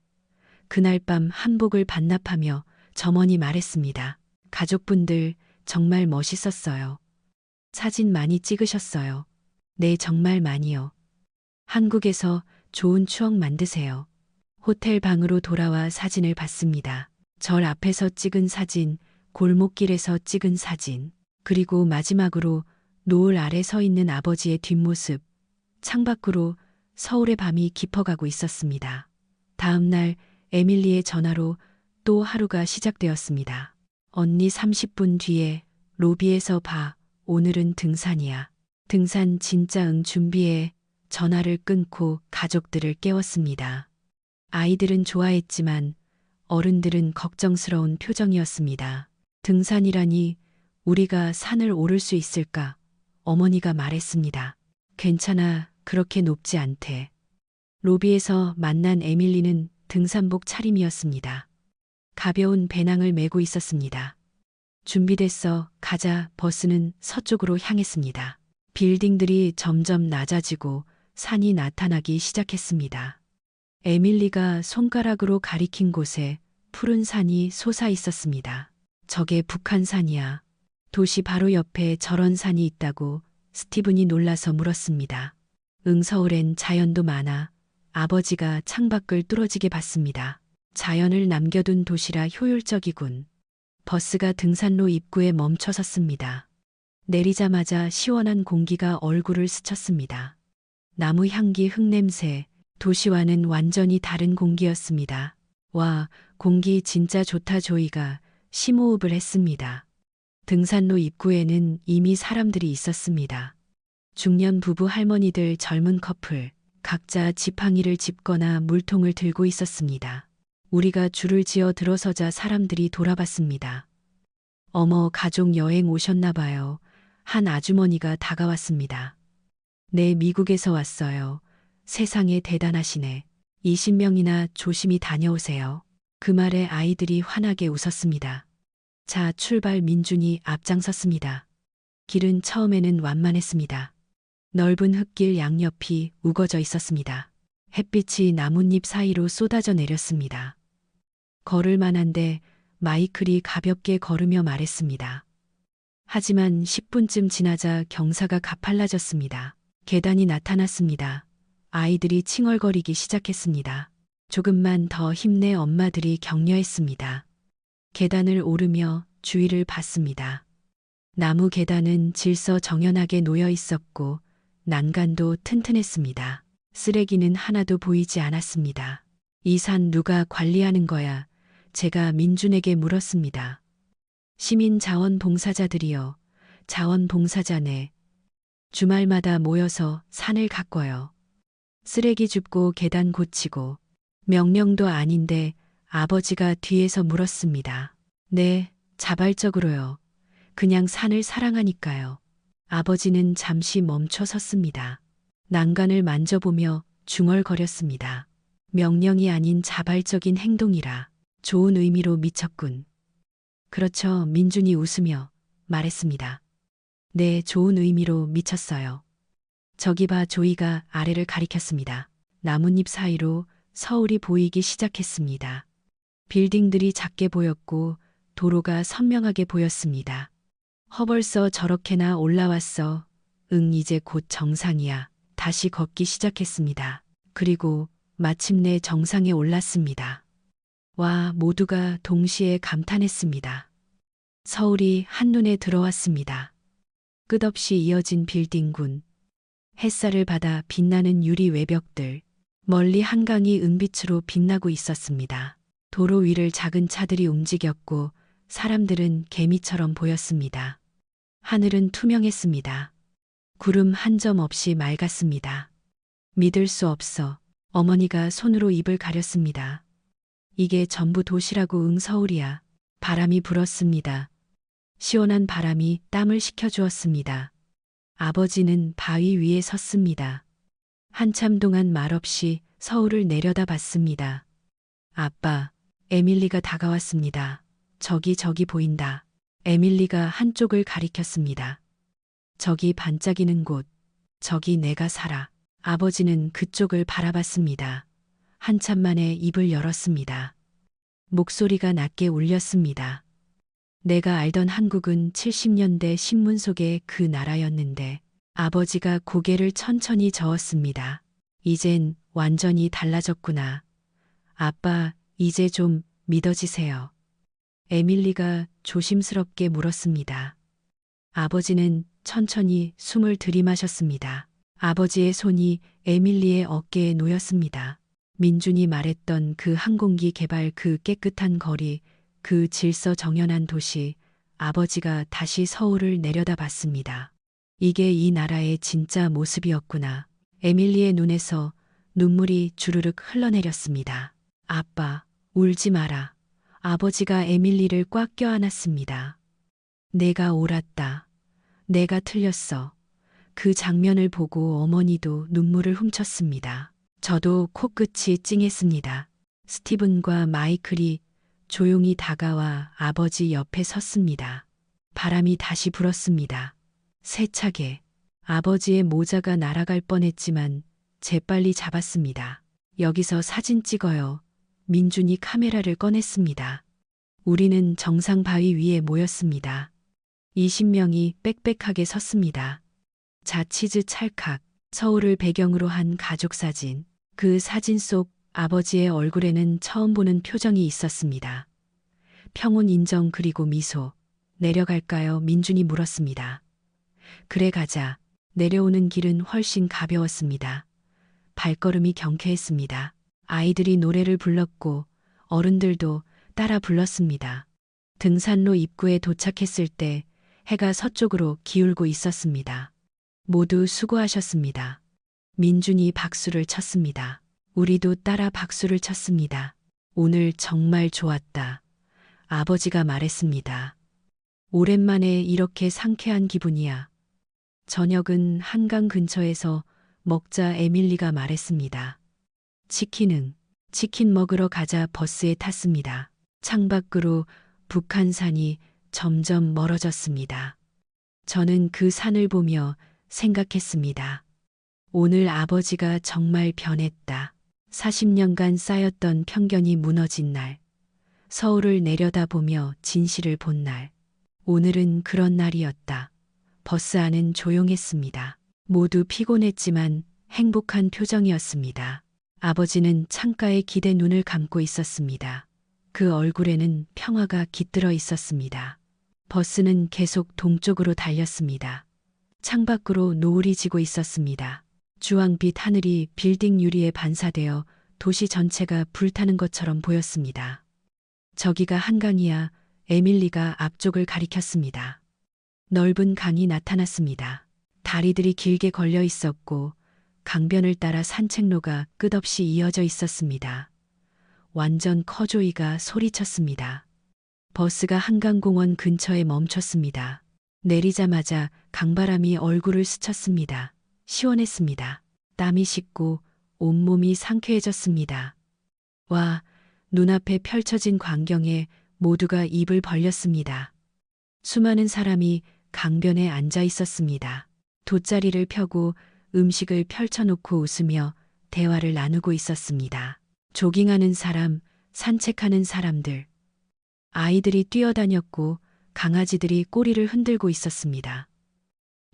그날 밤 한복을 반납하며 점원이 말했습니다. 가족분들 정말 멋있었어요. 사진 많이 찍으셨어요. 네, 정말 많이요. 한국에서 좋은 추억 만드세요. 호텔 방으로 돌아와 사진을 봤습니다. 절 앞에서 찍은 사진, 골목길에서 찍은 사진, 그리고 마지막으로 노을 아래 서 있는 아버지의 뒷모습. 창밖으로 서울의 밤이 깊어가고 있었습니다. 다음 날 에밀리의 전화로 또 하루가 시작되었습니다. 언니, 30분 뒤에 로비에서 봐. 오늘은 등산이야. 등산 진짜. 응, 준비해. 전화를 끊고 가족들을 깨웠습니다. 아이들은 좋아했지만 어른들은 걱정스러운 표정이었습니다. 등산이라니, 우리가 산을 오를 수 있을까? 어머니가 말했습니다. 괜찮아, 그렇게 높지 않대. 로비에서 만난 에밀리는 등산복 차림이었습니다. 가벼운 배낭을 메고 있었습니다. 준비됐어, 가자. 버스는 서쪽으로 향했습니다. 빌딩들이 점점 낮아지고 산이 나타나기 시작했습니다. 에밀리가 손가락으로 가리킨 곳에 푸른 산이 솟아 있었습니다. 저게 북한산이야. 도시 바로 옆에 저런 산이 있다고 스티븐이 놀라서 물었습니다. 응, 서울엔 자연도 많아. 아버지가 창밖을 뚫어지게 봤습니다. 자연을 남겨둔 도시라 효율적이군. 버스가 등산로 입구에 멈춰 섰습니다. 내리자마자 시원한 공기가 얼굴을 스쳤습니다. 나무 향기, 흙냄새, 도시와는 완전히 다른 공기였습니다. 와, 공기 진짜 좋다. 조이가 심호흡을 했습니다. 등산로 입구에는 이미 사람들이 있었습니다. 중년 부부, 할머니들, 젊은 커플, 각자 지팡이를 짚거나 물통을 들고 있었습니다. 우리가 줄을 지어 들어서자 사람들이 돌아봤습니다. 어머, 가족 여행 오셨나 봐요. 한 아주머니가 다가왔습니다. 네, 미국에서 왔어요. 세상에 대단하시네. 20명이나 조심히 다녀오세요. 그 말에 아이들이 환하게 웃었습니다. 자, 출발. 민준이 앞장섰습니다. 길은 처음에는 완만했습니다. 넓은 흙길 양옆이 우거져 있었습니다. 햇빛이 나뭇잎 사이로 쏟아져 내렸습니다. 걸을 만한데 마이클이 가볍게 걸으며 말했습니다. 하지만 10분쯤 지나자 경사가 가팔라졌습니다. 계단이 나타났습니다. 아이들이 칭얼거리기 시작했습니다. 조금만 더 힘내. 엄마들이 격려했습니다. 계단을 오르며 주위를 봤습니다. 나무 계단은 질서정연하게 놓여 있었고 난간도 튼튼했습니다. 쓰레기는 하나도 보이지 않았습니다. 이 산 누가 관리하는 거야? 제가 민준에게 물었습니다. 시민 자원봉사자들이요. 자원봉사자네. 주말마다 모여서 산을 가꿔요. 쓰레기 줍고 계단 고치고. 명령도 아닌데 아버지가 뒤에서 물었습니다. 네, 자발적으로요. 그냥 산을 사랑하니까요. 아버지는 잠시 멈춰 섰습니다. 난간을 만져보며 중얼거렸습니다. 명령이 아닌 자발적인 행동이라 좋은 의미로 미쳤군. 그렇죠. 민준이 웃으며 말했습니다. 네, 좋은 의미로 미쳤어요. 저기 봐 조이가 아래를 가리켰습니다. 나뭇잎 사이로 서울이 보이기 시작했습니다. 빌딩들이 작게 보였고 도로가 선명하게 보였습니다. 허벌써 저렇게나 올라왔어. 응, 이제 곧 정상이야. 다시 걷기 시작했습니다. 그리고 마침내 정상에 올랐습니다. 와, 모두가 동시에 감탄했습니다. 서울이 한눈에 들어왔습니다. 끝없이 이어진 빌딩군, 햇살을 받아 빛나는 유리 외벽들, 멀리 한강이 은빛으로 빛나고 있었습니다. 도로 위를 작은 차들이 움직였고 사람들은 개미처럼 보였습니다. 하늘은 투명했습니다. 구름 한 점 없이 맑았습니다. 믿을 수 없어. 어머니가 손으로 입을 가렸습니다. 이게 전부 도시라고. 응, 서울이야. 바람이 불었습니다. 시원한 바람이 땀을 식혀주었습니다. 아버지는 바위 위에 섰습니다. 한참 동안 말없이 서울을 내려다봤습니다. 아빠, 에밀리가 다가왔습니다. 저기 보인다. 에밀리가 한쪽을 가리켰습니다. 저기 반짝이는 곳, 저기 내가 살아. 아버지는 그쪽을 바라봤습니다. 한참 만에 입을 열었습니다. 목소리가 낮게 울렸습니다. 내가 알던 한국은 70년대 신문 속의 그 나라였는데. 아버지가 고개를 천천히 저었습니다. 이젠 완전히 달라졌구나. 아빠, 이제 좀 믿어지세요. 에밀리가 조심스럽게 물었습니다. 아버지는 천천히 숨을 들이마셨습니다. 아버지의 손이 에밀리의 어깨에 놓였습니다. 민준이 말했던 그 항공기 개발, 그 깨끗한 거리, 그 질서 정연한 도시, 아버지가 다시 서울을 내려다봤습니다. 이게 이 나라의 진짜 모습이었구나. 에밀리의 눈에서 눈물이 주르륵 흘러내렸습니다. 아빠, 울지 마라. 아버지가 에밀리를 꽉 껴안았습니다. 내가 옳았다. 내가 틀렸어. 그 장면을 보고 어머니도 눈물을 훔쳤습니다. 저도 코끝이 찡했습니다. 스티븐과 마이클이 조용히 다가와 아버지 옆에 섰습니다. 바람이 다시 불었습니다. 세차게 아버지의 모자가 날아갈 뻔했지만 재빨리 잡았습니다. 여기서 사진 찍어요. 민준이 카메라를 꺼냈습니다. 우리는 정상 바위 위에 모였습니다. 20명이 빽빽하게 섰습니다. 자치즈 찰칵, 서울을 배경으로 한 가족 사진. 그 사진 속 아버지의 얼굴에는 처음 보는 표정이 있었습니다. 평온, 인정, 그리고 미소. 내려갈까요? 민준이 물었습니다. 그래, 가자. 내려오는 길은 훨씬 가벼웠습니다. 발걸음이 경쾌했습니다. 아이들이 노래를 불렀고 어른들도 따라 불렀습니다. 등산로 입구에 도착했을 때 해가 서쪽으로 기울고 있었습니다. 모두 수고하셨습니다. 민준이 박수를 쳤습니다. 우리도 따라 박수를 쳤습니다. 오늘 정말 좋았다. 아버지가 말했습니다. 오랜만에 이렇게 상쾌한 기분이야. 저녁은 한강 근처에서 먹자. 에밀리가 말했습니다. 치킨 먹으러 가자. 버스에 탔습니다. 창밖으로 북한산이 점점 멀어졌습니다. 저는 그 산을 보며 생각했습니다. 오늘 아버지가 정말 변했다. 40년간 쌓였던 편견이 무너진 날, 서울을 내려다보며 진실을 본 날. 오늘은 그런 날이었다. 버스 안은 조용했습니다. 모두 피곤했지만 행복한 표정이었습니다. 아버지는 창가에 기대 눈을 감고 있었습니다. 그 얼굴에는 평화가 깃들어 있었습니다. 버스는 계속 동쪽으로 달렸습니다. 창밖으로 노을이 지고 있었습니다. 주황빛 하늘이 빌딩 유리에 반사되어 도시 전체가 불타는 것처럼 보였습니다. 저기가 한강이야. 에밀리가 앞쪽을 가리켰습니다. 넓은 강이 나타났습니다. 다리들이 길게 걸려 있었고 강변을 따라 산책로가 끝없이 이어져 있었습니다. 완전 커조이가 소리쳤습니다. 버스가 한강공원 근처에 멈췄습니다. 내리자마자 강바람이 얼굴을 스쳤습니다. 시원했습니다. 땀이 식고 온몸이 상쾌해졌습니다. 와, 눈앞에 펼쳐진 광경에 모두가 입을 벌렸습니다. 수많은 사람이 강변에 앉아 있었습니다. 돗자리를 펴고 음식을 펼쳐놓고 웃으며 대화를 나누고 있었습니다. 조깅하는 사람, 산책하는 사람들. 아이들이 뛰어다녔고 강아지들이 꼬리를 흔들고 있었습니다.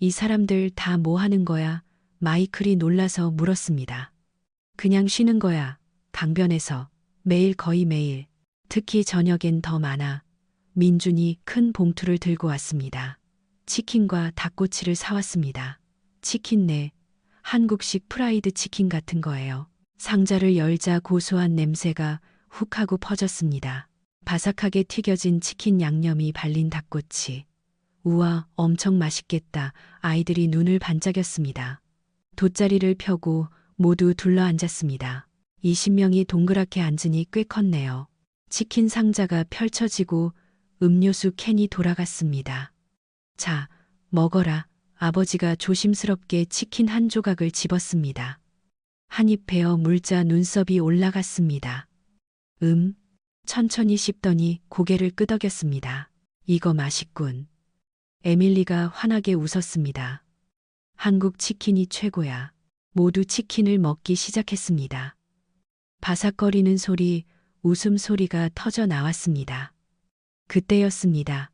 이 사람들 다 뭐 하는 거야? 마이클이 놀라서 물었습니다. 그냥 쉬는 거야. 강변에서. 매일 거의 매일. 특히 저녁엔 더 많아. 민준이 큰 봉투를 들고 왔습니다. 치킨과 닭꼬치를 사왔습니다. 치킨네. 한국식 프라이드 치킨 같은 거예요. 상자를 열자 고소한 냄새가 훅 하고 퍼졌습니다. 바삭하게 튀겨진 치킨 양념이 발린 닭꼬치. 우와, 엄청 맛있겠다. 아이들이 눈을 반짝였습니다. 돗자리를 펴고 모두 둘러앉았습니다. 20명이 동그랗게 앉으니 꽤 컸네요. 치킨 상자가 펼쳐지고 음료수 캔이 돌아갔습니다. 자, 먹어라. 아버지가 조심스럽게 치킨 한 조각을 집었습니다. 한입 베어 물자 눈썹이 올라갔습니다. 천천히 씹더니 고개를 끄덕였습니다. 이거 맛있군. 에밀리가 환하게 웃었습니다. 한국 치킨이 최고야. 모두 치킨을 먹기 시작했습니다. 바삭거리는 소리, 웃음소리가 터져 나왔습니다. 그때였습니다.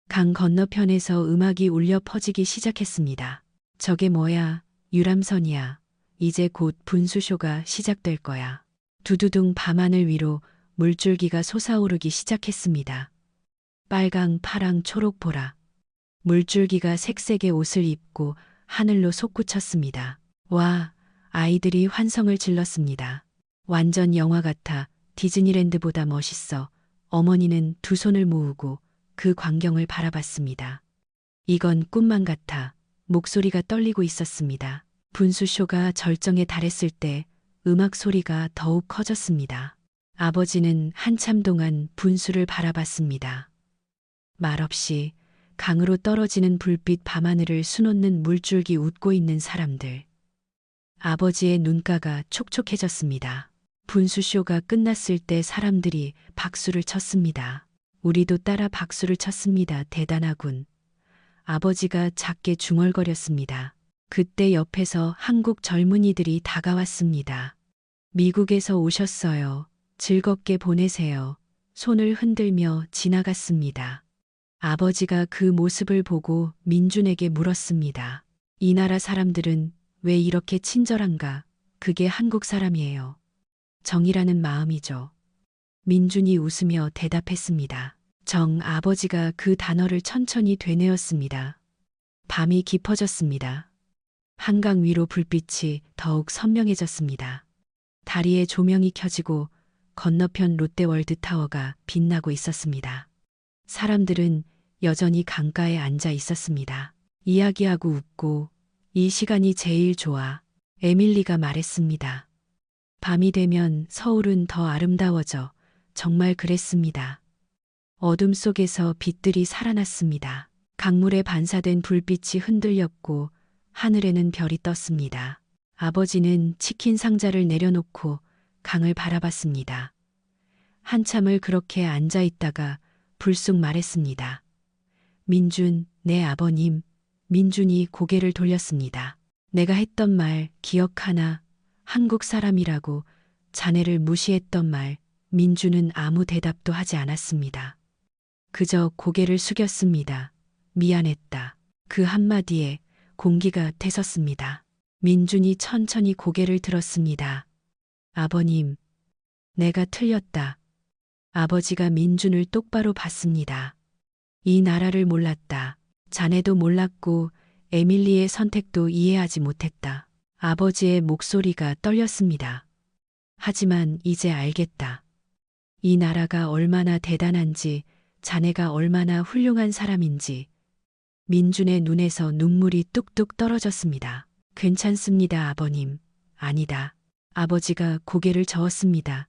강 건너편에서 음악이 울려 퍼지기 시작했습니다. 저게 뭐야? 유람선이야. 이제 곧 분수쇼가 시작될 거야. 두두둥 밤하늘 위로 물줄기가 솟아오르기 시작했습니다. 빨강, 파랑, 초록, 보라. 물줄기가 색색의 옷을 입고 하늘로 솟구쳤습니다. 와, 아이들이 환성을 질렀습니다. 완전 영화 같아. 디즈니랜드보다 멋있어. 어머니는 두 손을 모으고 그 광경을 바라봤습니다. 이건 꿈만 같아. 목소리가 떨리고 있었습니다. 분수쇼가 절정에 달했을 때 음악 소리가 더욱 커졌습니다. 아버지는 한참 동안 분수를 바라봤습니다. 말없이 강으로 떨어지는 불빛 밤하늘을 수놓는 물줄기 웃고 있는 사람들. 아버지의 눈가가 촉촉해졌습니다. 분수쇼가 끝났을 때 사람들이 박수를 쳤습니다. 우리도 따라 박수를 쳤습니다. 대단하군. 아버지가 작게 중얼거렸습니다. 그때 옆에서 한국 젊은이들이 다가왔습니다. 미국에서 오셨어요. 즐겁게 보내세요. 손을 흔들며 지나갔습니다. 아버지가 그 모습을 보고 민준에게 물었습니다. 이 나라 사람들은 왜 이렇게 친절한가? 그게 한국 사람이에요. 정이라는 마음이죠. 민준이 웃으며 대답했습니다. 정. 아버지가 그 단어를 천천히 되뇌었습니다. 밤이 깊어졌습니다. 한강 위로 불빛이 더욱 선명해졌습니다. 다리에 조명이 켜지고 건너편 롯데월드타워가 빛나고 있었습니다. 사람들은 여전히 강가에 앉아 있었습니다. 이야기하고 웃고 이 시간이 제일 좋아. 에밀리가 말했습니다. 밤이 되면 서울은 더 아름다워져. 정말 그랬습니다. 어둠 속에서 빛들이 살아났습니다. 강물에 반사된 불빛이 흔들렸고 하늘에는 별이 떴습니다. 아버지는 치킨 상자를 내려놓고 강을 바라봤습니다. 한참을 그렇게 앉아 있다가 불쑥 말했습니다. 민준, 내 아버님. 민준이 고개를 돌렸습니다. 내가 했던 말 기억하나? 한국 사람이라고 자네를 무시했던 말. 민준은 아무 대답도 하지 않았습니다. 그저 고개를 숙였습니다. 미안했다. 그 한마디에 공기가 태섰습니다. 민준이 천천히 고개를 들었습니다. 아버님, 내가 틀렸다. 아버지가 민준을 똑바로 봤습니다. 이 나라를 몰랐다. 자네도 몰랐고 에밀리의 선택도 이해하지 못했다. 아버지의 목소리가 떨렸습니다. 하지만 이제 알겠다. 이 나라가 얼마나 대단한지, 자네가 얼마나 훌륭한 사람인지. 민준의 눈에서 눈물이 뚝뚝 떨어졌습니다. 괜찮습니다, 아버님. 아니다. 아버지가 고개를 저었습니다.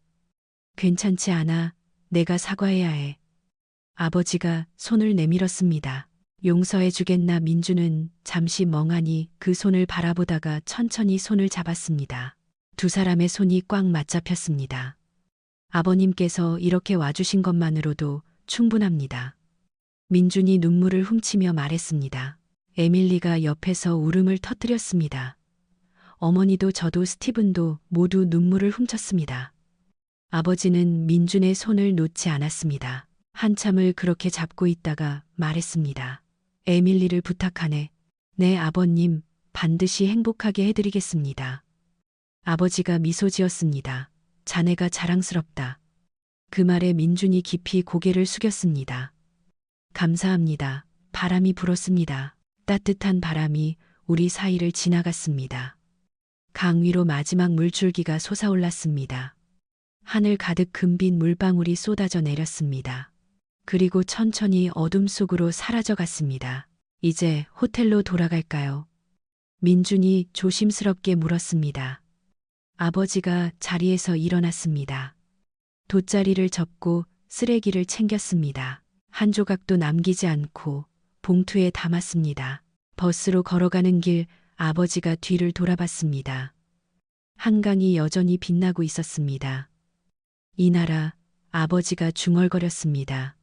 괜찮지 않아. 내가 사과해야 해. 아버지가 손을 내밀었습니다. 용서해 주겠나. 민주는 잠시 멍하니 그 손을 바라보다가 천천히 손을 잡았습니다. 두 사람의 손이 꽉 맞잡혔습니다. 아버님께서 이렇게 와주신 것만으로도 충분합니다. 민준이 눈물을 훔치며 말했습니다. 에밀리가 옆에서 울음을 터뜨렸습니다. 어머니도 저도 스티븐도 모두 눈물을 훔쳤습니다. 아버지는 민준의 손을 놓지 않았습니다. 한참을 그렇게 잡고 있다가 말했습니다. 에밀리를 부탁하네. 네, 아버님, 반드시 행복하게 해드리겠습니다. 아버지가 미소 지었습니다. 자네가 자랑스럽다. 그 말에 민준이 깊이 고개를 숙였습니다. 감사합니다. 바람이 불었습니다. 따뜻한 바람이 우리 사이를 지나갔습니다. 강 위로 마지막 물줄기가 솟아올랐습니다. 하늘 가득 금빛 물방울이 쏟아져 내렸습니다. 그리고 천천히 어둠 속으로 사라져 갔습니다. 이제 호텔로 돌아갈까요? 민준이 조심스럽게 물었습니다. 아버지가 자리에서 일어났습니다. 돗자리를 접고 쓰레기를 챙겼습니다. 한 조각도 남기지 않고 봉투에 담았습니다. 버스로 걸어가는 길 아버지가 뒤를 돌아봤습니다. 한강이 여전히 빛나고 있었습니다. 이 나라, 아버지가 중얼거렸습니다.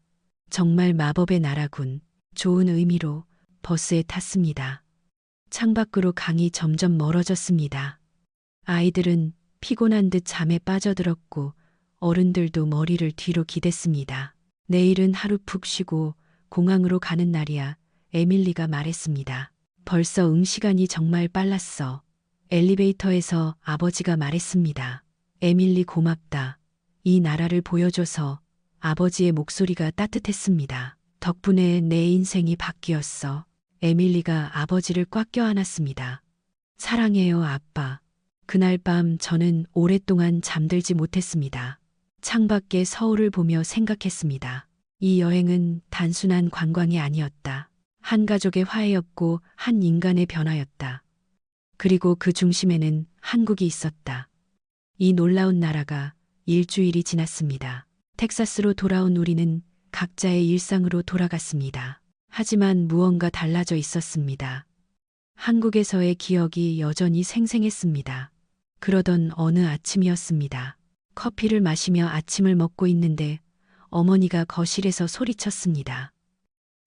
정말 마법의 나라군. 좋은 의미로 버스에 탔습니다. 창밖으로 강이 점점 멀어졌습니다. 아이들은 피곤한 듯 잠에 빠져들었고 어른들도 머리를 뒤로 기댔습니다. 내일은 하루 푹 쉬고 공항으로 가는 날이야. 에밀리가 말했습니다. 벌써 시간이 정말 빨랐어. 엘리베이터에서 아버지가 말했습니다. 에밀리 고맙다. 이 나라를 보여줘서. 아버지의 목소리가 따뜻했습니다. 덕분에 내 인생이 바뀌었어. 에밀리가 아버지를 꽉 껴안았습니다. 사랑해요, 아빠. 그날 밤 저는 오랫동안 잠들지 못했습니다. 창밖에 서울을 보며 생각했습니다. 이 여행은 단순한 관광이 아니었다. 한 가족의 화해였고 한 인간의 변화였다. 그리고 그 중심에는 한국이 있었다. 이 놀라운 나라가 일주일이 지났습니다. 텍사스로 돌아온 우리는 각자의 일상으로 돌아갔습니다. 하지만 무언가 달라져 있었습니다. 한국에서의 기억이 여전히 생생했습니다. 그러던 어느 아침이었습니다. 커피를 마시며 아침을 먹고 있는데 어머니가 거실에서 소리쳤습니다.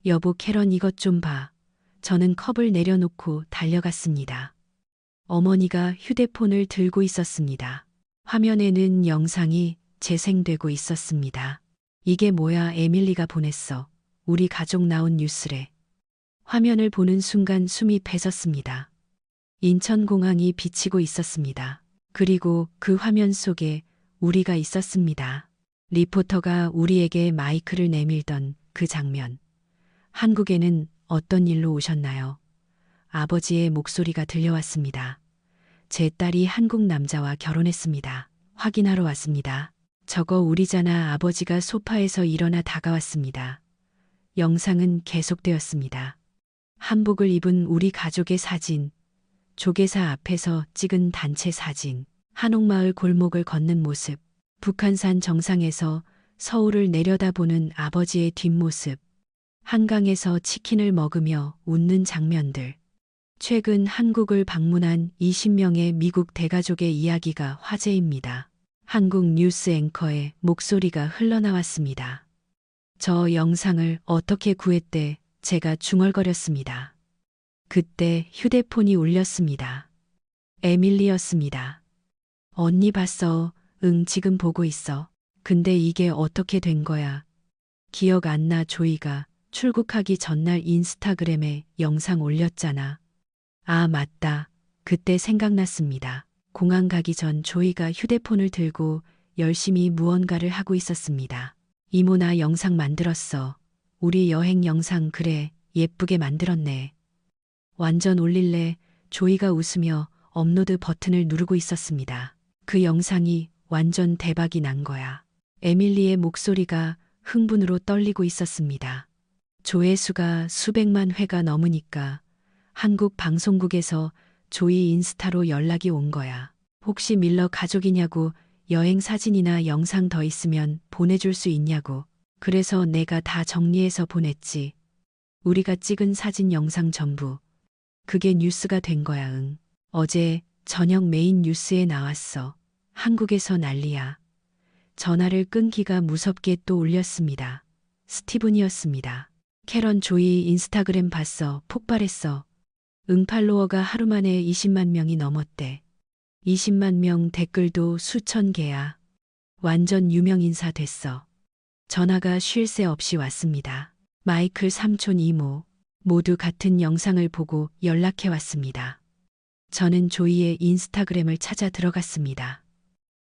여보, 캐런, 이것 좀 봐. 저는 컵을 내려놓고 달려갔습니다. 어머니가 휴대폰을 들고 있었습니다. 화면에는 영상이 재생되고 있었습니다. 이게 뭐야? 에밀리가 보냈어. 우리 가족 나온 뉴스래. 화면을 보는 순간 숨이 뺏었습니다. 인천공항이 비치고 있었습니다. 그리고 그 화면 속에 우리가 있었습니다. 리포터가 우리에게 마이크를 내밀던 그 장면. 한국에는 어떤 일로 오셨나요? 아버지의 목소리가 들려왔습니다. 제 딸이 한국 남자와 결혼했습니다. 확인하러 왔습니다. 저거 우리잖아. 아버지가 소파에서 일어나 다가왔습니다. 영상은 계속되었습니다. 한복을 입은 우리 가족의 사진, 조계사 앞에서 찍은 단체 사진, 한옥마을 골목을 걷는 모습, 북한산 정상에서 서울을 내려다보는 아버지의 뒷모습, 한강에서 치킨을 먹으며 웃는 장면들, 최근 한국을 방문한 20명의 미국 대가족의 이야기가 화제입니다. 한국 뉴스 앵커의 목소리가 흘러나왔습니다. 저 영상을 어떻게 구했대? 제가 중얼거렸습니다. 그때 휴대폰이 울렸습니다. 에밀리였습니다. 언니 봤어? 응, 지금 보고 있어. 근데 이게 어떻게 된 거야? 기억 안 나. 조이가 출국하기 전날 인스타그램에 영상 올렸잖아. 아, 맞다. 그때 생각났습니다. 공항 가기 전 조이가 휴대폰을 들고 열심히 무언가를 하고 있었습니다. 이모, 나 영상 만들었어. 우리 여행 영상. 그래, 예쁘게 만들었네. 완전 올릴래? 조이가 웃으며 업로드 버튼을 누르고 있었습니다. 그 영상이 완전 대박이 난 거야. 에밀리의 목소리가 흥분으로 떨리고 있었습니다. 조회수가 수백만 회가 넘으니까 한국 방송국에서 조이 인스타로 연락이 온 거야. 혹시 밀러 가족이냐고. 여행 사진이나 영상 더 있으면 보내줄 수 있냐고. 그래서 내가 다 정리해서 보냈지. 우리가 찍은 사진 영상 전부. 그게 뉴스가 된 거야, 응. 어제 저녁 메인 뉴스에 나왔어. 한국에서 난리야. 전화를 끊기가 무섭게 또 울렸습니다. 스티븐이었습니다. 캐런 조이 인스타그램 봤어. 폭발했어. 응 팔로워가 하루 만에 20만 명이 넘었대. 20만 명 댓글도 수천 개야. 완전 유명 인사 됐어. 전화가 쉴 새 없이 왔습니다. 마이클 삼촌 이모 모두 같은 영상을 보고 연락해 왔습니다. 저는 조이의 인스타그램을 찾아 들어갔습니다.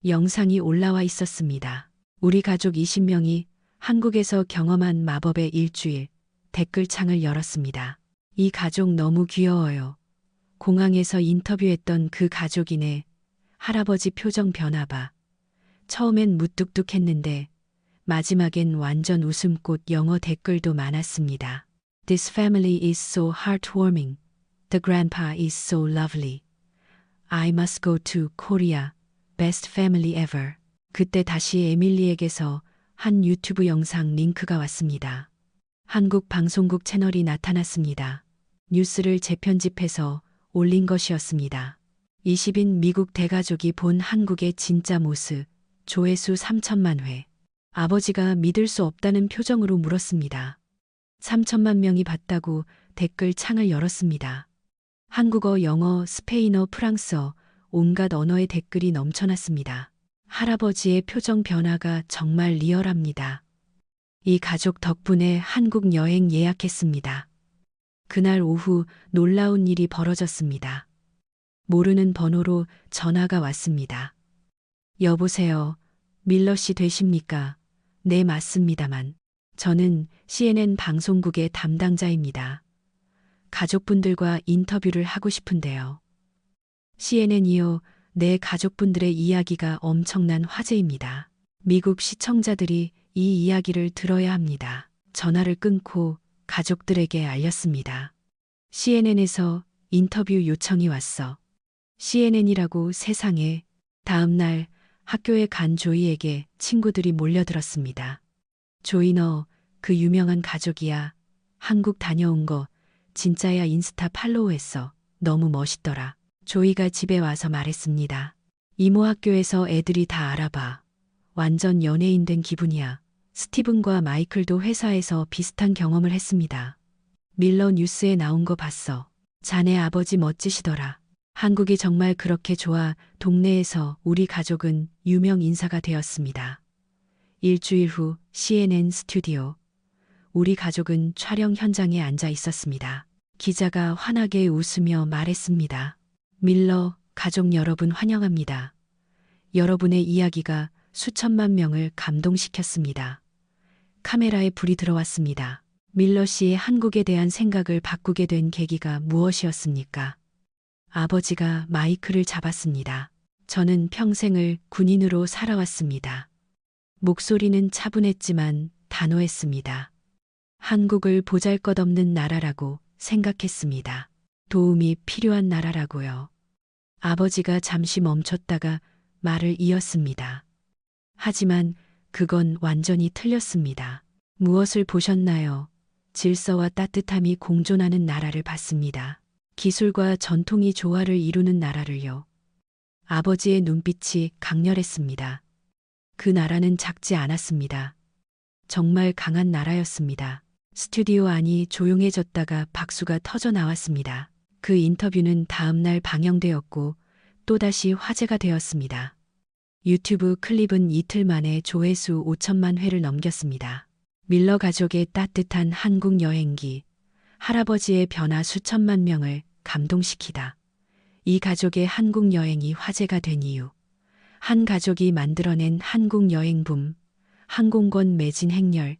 영상이 올라와 있었습니다. 우리 가족 20명이 한국에서 경험한 마법의 일주일 댓글창을 열었습니다. 이 가족 너무 귀여워요. 공항에서 인터뷰했던 그 가족이네. 할아버지 표정 변화 봐. 처음엔 무뚝뚝했는데 마지막엔 완전 웃음꽃. 영어 댓글도 많았습니다. This family is so heartwarming. The grandpa is so lovely. I must go to Korea. Best family ever. 그때 다시 에밀리에게서 한 유튜브 영상 링크가 왔습니다. 한국 방송국 채널이 나타났습니다. 뉴스를 재편집해서 올린 것이었습니다. 20인 미국 대가족이 본 한국의 진짜 모습. 조회수 3천만 회. 아버지가 믿을 수 없다는 표정으로 물었습니다. 3천만 명이 봤다고 댓글 창을 열었습니다. 한국어, 영어, 스페인어, 프랑스어, 온갖 언어의 댓글이 넘쳐났습니다. 할아버지의 표정 변화가 정말 리얼합니다. 이 가족 덕분에 한국 여행 예약했습니다. 그날 오후 놀라운 일이 벌어졌습니다. 모르는 번호로 전화가 왔습니다. 여보세요. 밀러 씨 되십니까? 네, 맞습니다만. 저는 CNN 방송국의 담당자입니다. 가족분들과 인터뷰를 하고 싶은데요. CNN이요. 내 가족분들의 이야기가 엄청난 화제입니다. 미국 시청자들이 이 이야기를 들어야 합니다. 전화를 끊고 가족들에게 알렸습니다. CNN에서 인터뷰 요청이 왔어. CNN이라고 세상에. 다음 날 학교에 간 조이에게 친구들이 몰려들었습니다. 조이 너 그 유명한 가족이야. 한국 다녀온 거 진짜야. 인스타 팔로우했어. 너무 멋있더라. 조이가 집에 와서 말했습니다. 이모 학교에서 애들이 다 알아봐. 완전 연예인 된 기분이야. 스티븐과 마이클도 회사에서 비슷한 경험을 했습니다. 밀러 뉴스에 나온 거 봤어. 자네 아버지 멋지시더라. 한국이 정말 그렇게 좋아. 동네에서 우리 가족은 유명 인사가 되었습니다. 일주일 후 CNN 스튜디오. 우리 가족은 촬영 현장에 앉아 있었습니다. 기자가 환하게 웃으며 말했습니다. 밀러 가족 여러분 환영합니다. 여러분의 이야기가 수천만 명을 감동시켰습니다. 카메라에 불이 들어왔습니다. 밀러 씨의 한국에 대한 생각을 바꾸게 된 계기가 무엇이었습니까? 아버지가 마이크를 잡았습니다. 저는 평생을 군인으로 살아왔습니다. 목소리는 차분했지만 단호했습니다. 한국을 보잘것없는 나라라고 생각했습니다. 도움이 필요한 나라라고요. 아버지가 잠시 멈췄다가 말을 이었습니다. 하지만 그건 완전히 틀렸습니다. 무엇을 보셨나요? 질서와 따뜻함이 공존하는 나라를 봤습니다. 기술과 전통이 조화를 이루는 나라를요. 아버지의 눈빛이 강렬했습니다. 그 나라는 작지 않았습니다. 정말 강한 나라였습니다. 스튜디오 안이 조용해졌다가 박수가 터져 나왔습니다. 그 인터뷰는 다음 날 방영되었고 또다시 화제가 되었습니다. 유튜브 클립은 이틀 만에 조회수 5천만 회를 넘겼습니다. 밀러 가족의 따뜻한 한국 여행기, 할아버지의 변화 수천만 명을 감동시키다. 이 가족의 한국 여행이 화제가 된 이유. 한 가족이 만들어낸 한국 여행 붐, 항공권 매진 행렬,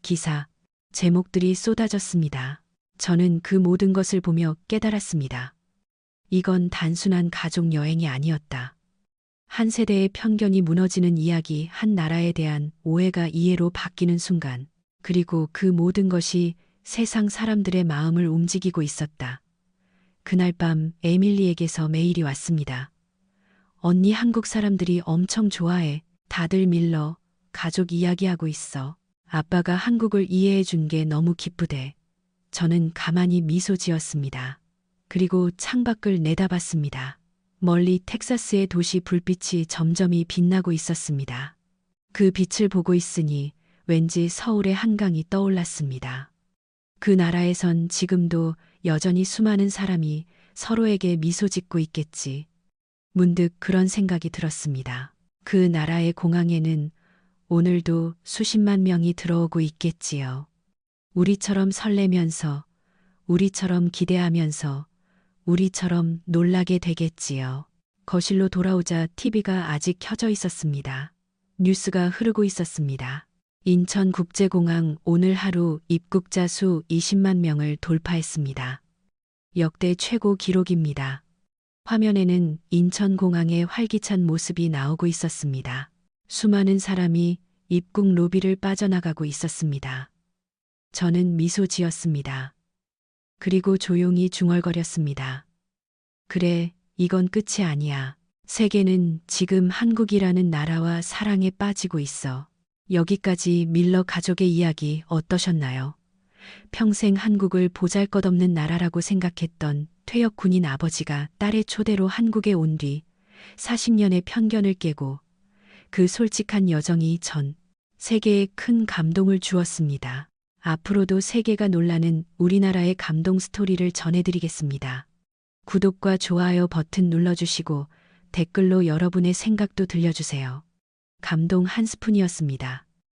기사, 제목들이 쏟아졌습니다. 저는 그 모든 것을 보며 깨달았습니다. 이건 단순한 가족 여행이 아니었다. 한 세대의 편견이 무너지는 이야기, 한 나라에 대한 오해가 이해로 바뀌는 순간, 그리고 그 모든 것이 세상 사람들의 마음을 움직이고 있었다. 그날 밤 에밀리에게서 메일이 왔습니다. 언니 한국 사람들이 엄청 좋아해. 다들 밀러 가족 이야기하고 있어. 아빠가 한국을 이해해 준 게 너무 기쁘대. 저는 가만히 미소 지었습니다. 그리고 창밖을 내다봤습니다. 멀리 텍사스의 도시 불빛이 점점이 빛나고 있었습니다. 그 빛을 보고 있으니 왠지 서울의 한강이 떠올랐습니다. 그 나라에선 지금도 여전히 수많은 사람이 서로에게 미소 짓고 있겠지. 문득 그런 생각이 들었습니다. 그 나라의 공항에는 오늘도 수십만 명이 들어오고 있겠지요. 우리처럼 설레면서, 우리처럼 기대하면서, 우리처럼 놀라게 되겠지요. 거실로 돌아오자 TV가 아직 켜져 있었습니다. 뉴스가 흐르고 있었습니다. 인천국제공항 오늘 하루 입국자 수 20만 명을 돌파했습니다. 역대 최고 기록입니다. 화면에는 인천공항의 활기찬 모습이 나오고 있었습니다. 수많은 사람이 입국 로비를 빠져나가고 있었습니다. 저는 미소 지었습니다. 그리고 조용히 중얼거렸습니다. 그래, 이건 끝이 아니야. 세계는 지금 한국이라는 나라와 사랑에 빠지고 있어. 여기까지 밀러 가족의 이야기 어떠셨나요? 평생 한국을 보잘것없는 나라라고 생각했던 퇴역 군인 아버지가 딸의 초대로 한국에 온 뒤 40년의 편견을 깨고 그 솔직한 여정이 전 세계에 큰 감동을 주었습니다. 앞으로도 세계가 놀라는 우리나라의 감동 스토리를 전해드리겠습니다. 구독과 좋아요 버튼 눌러주시고 댓글로 여러분의 생각도 들려주세요. 감동 한 스푼이었습니다.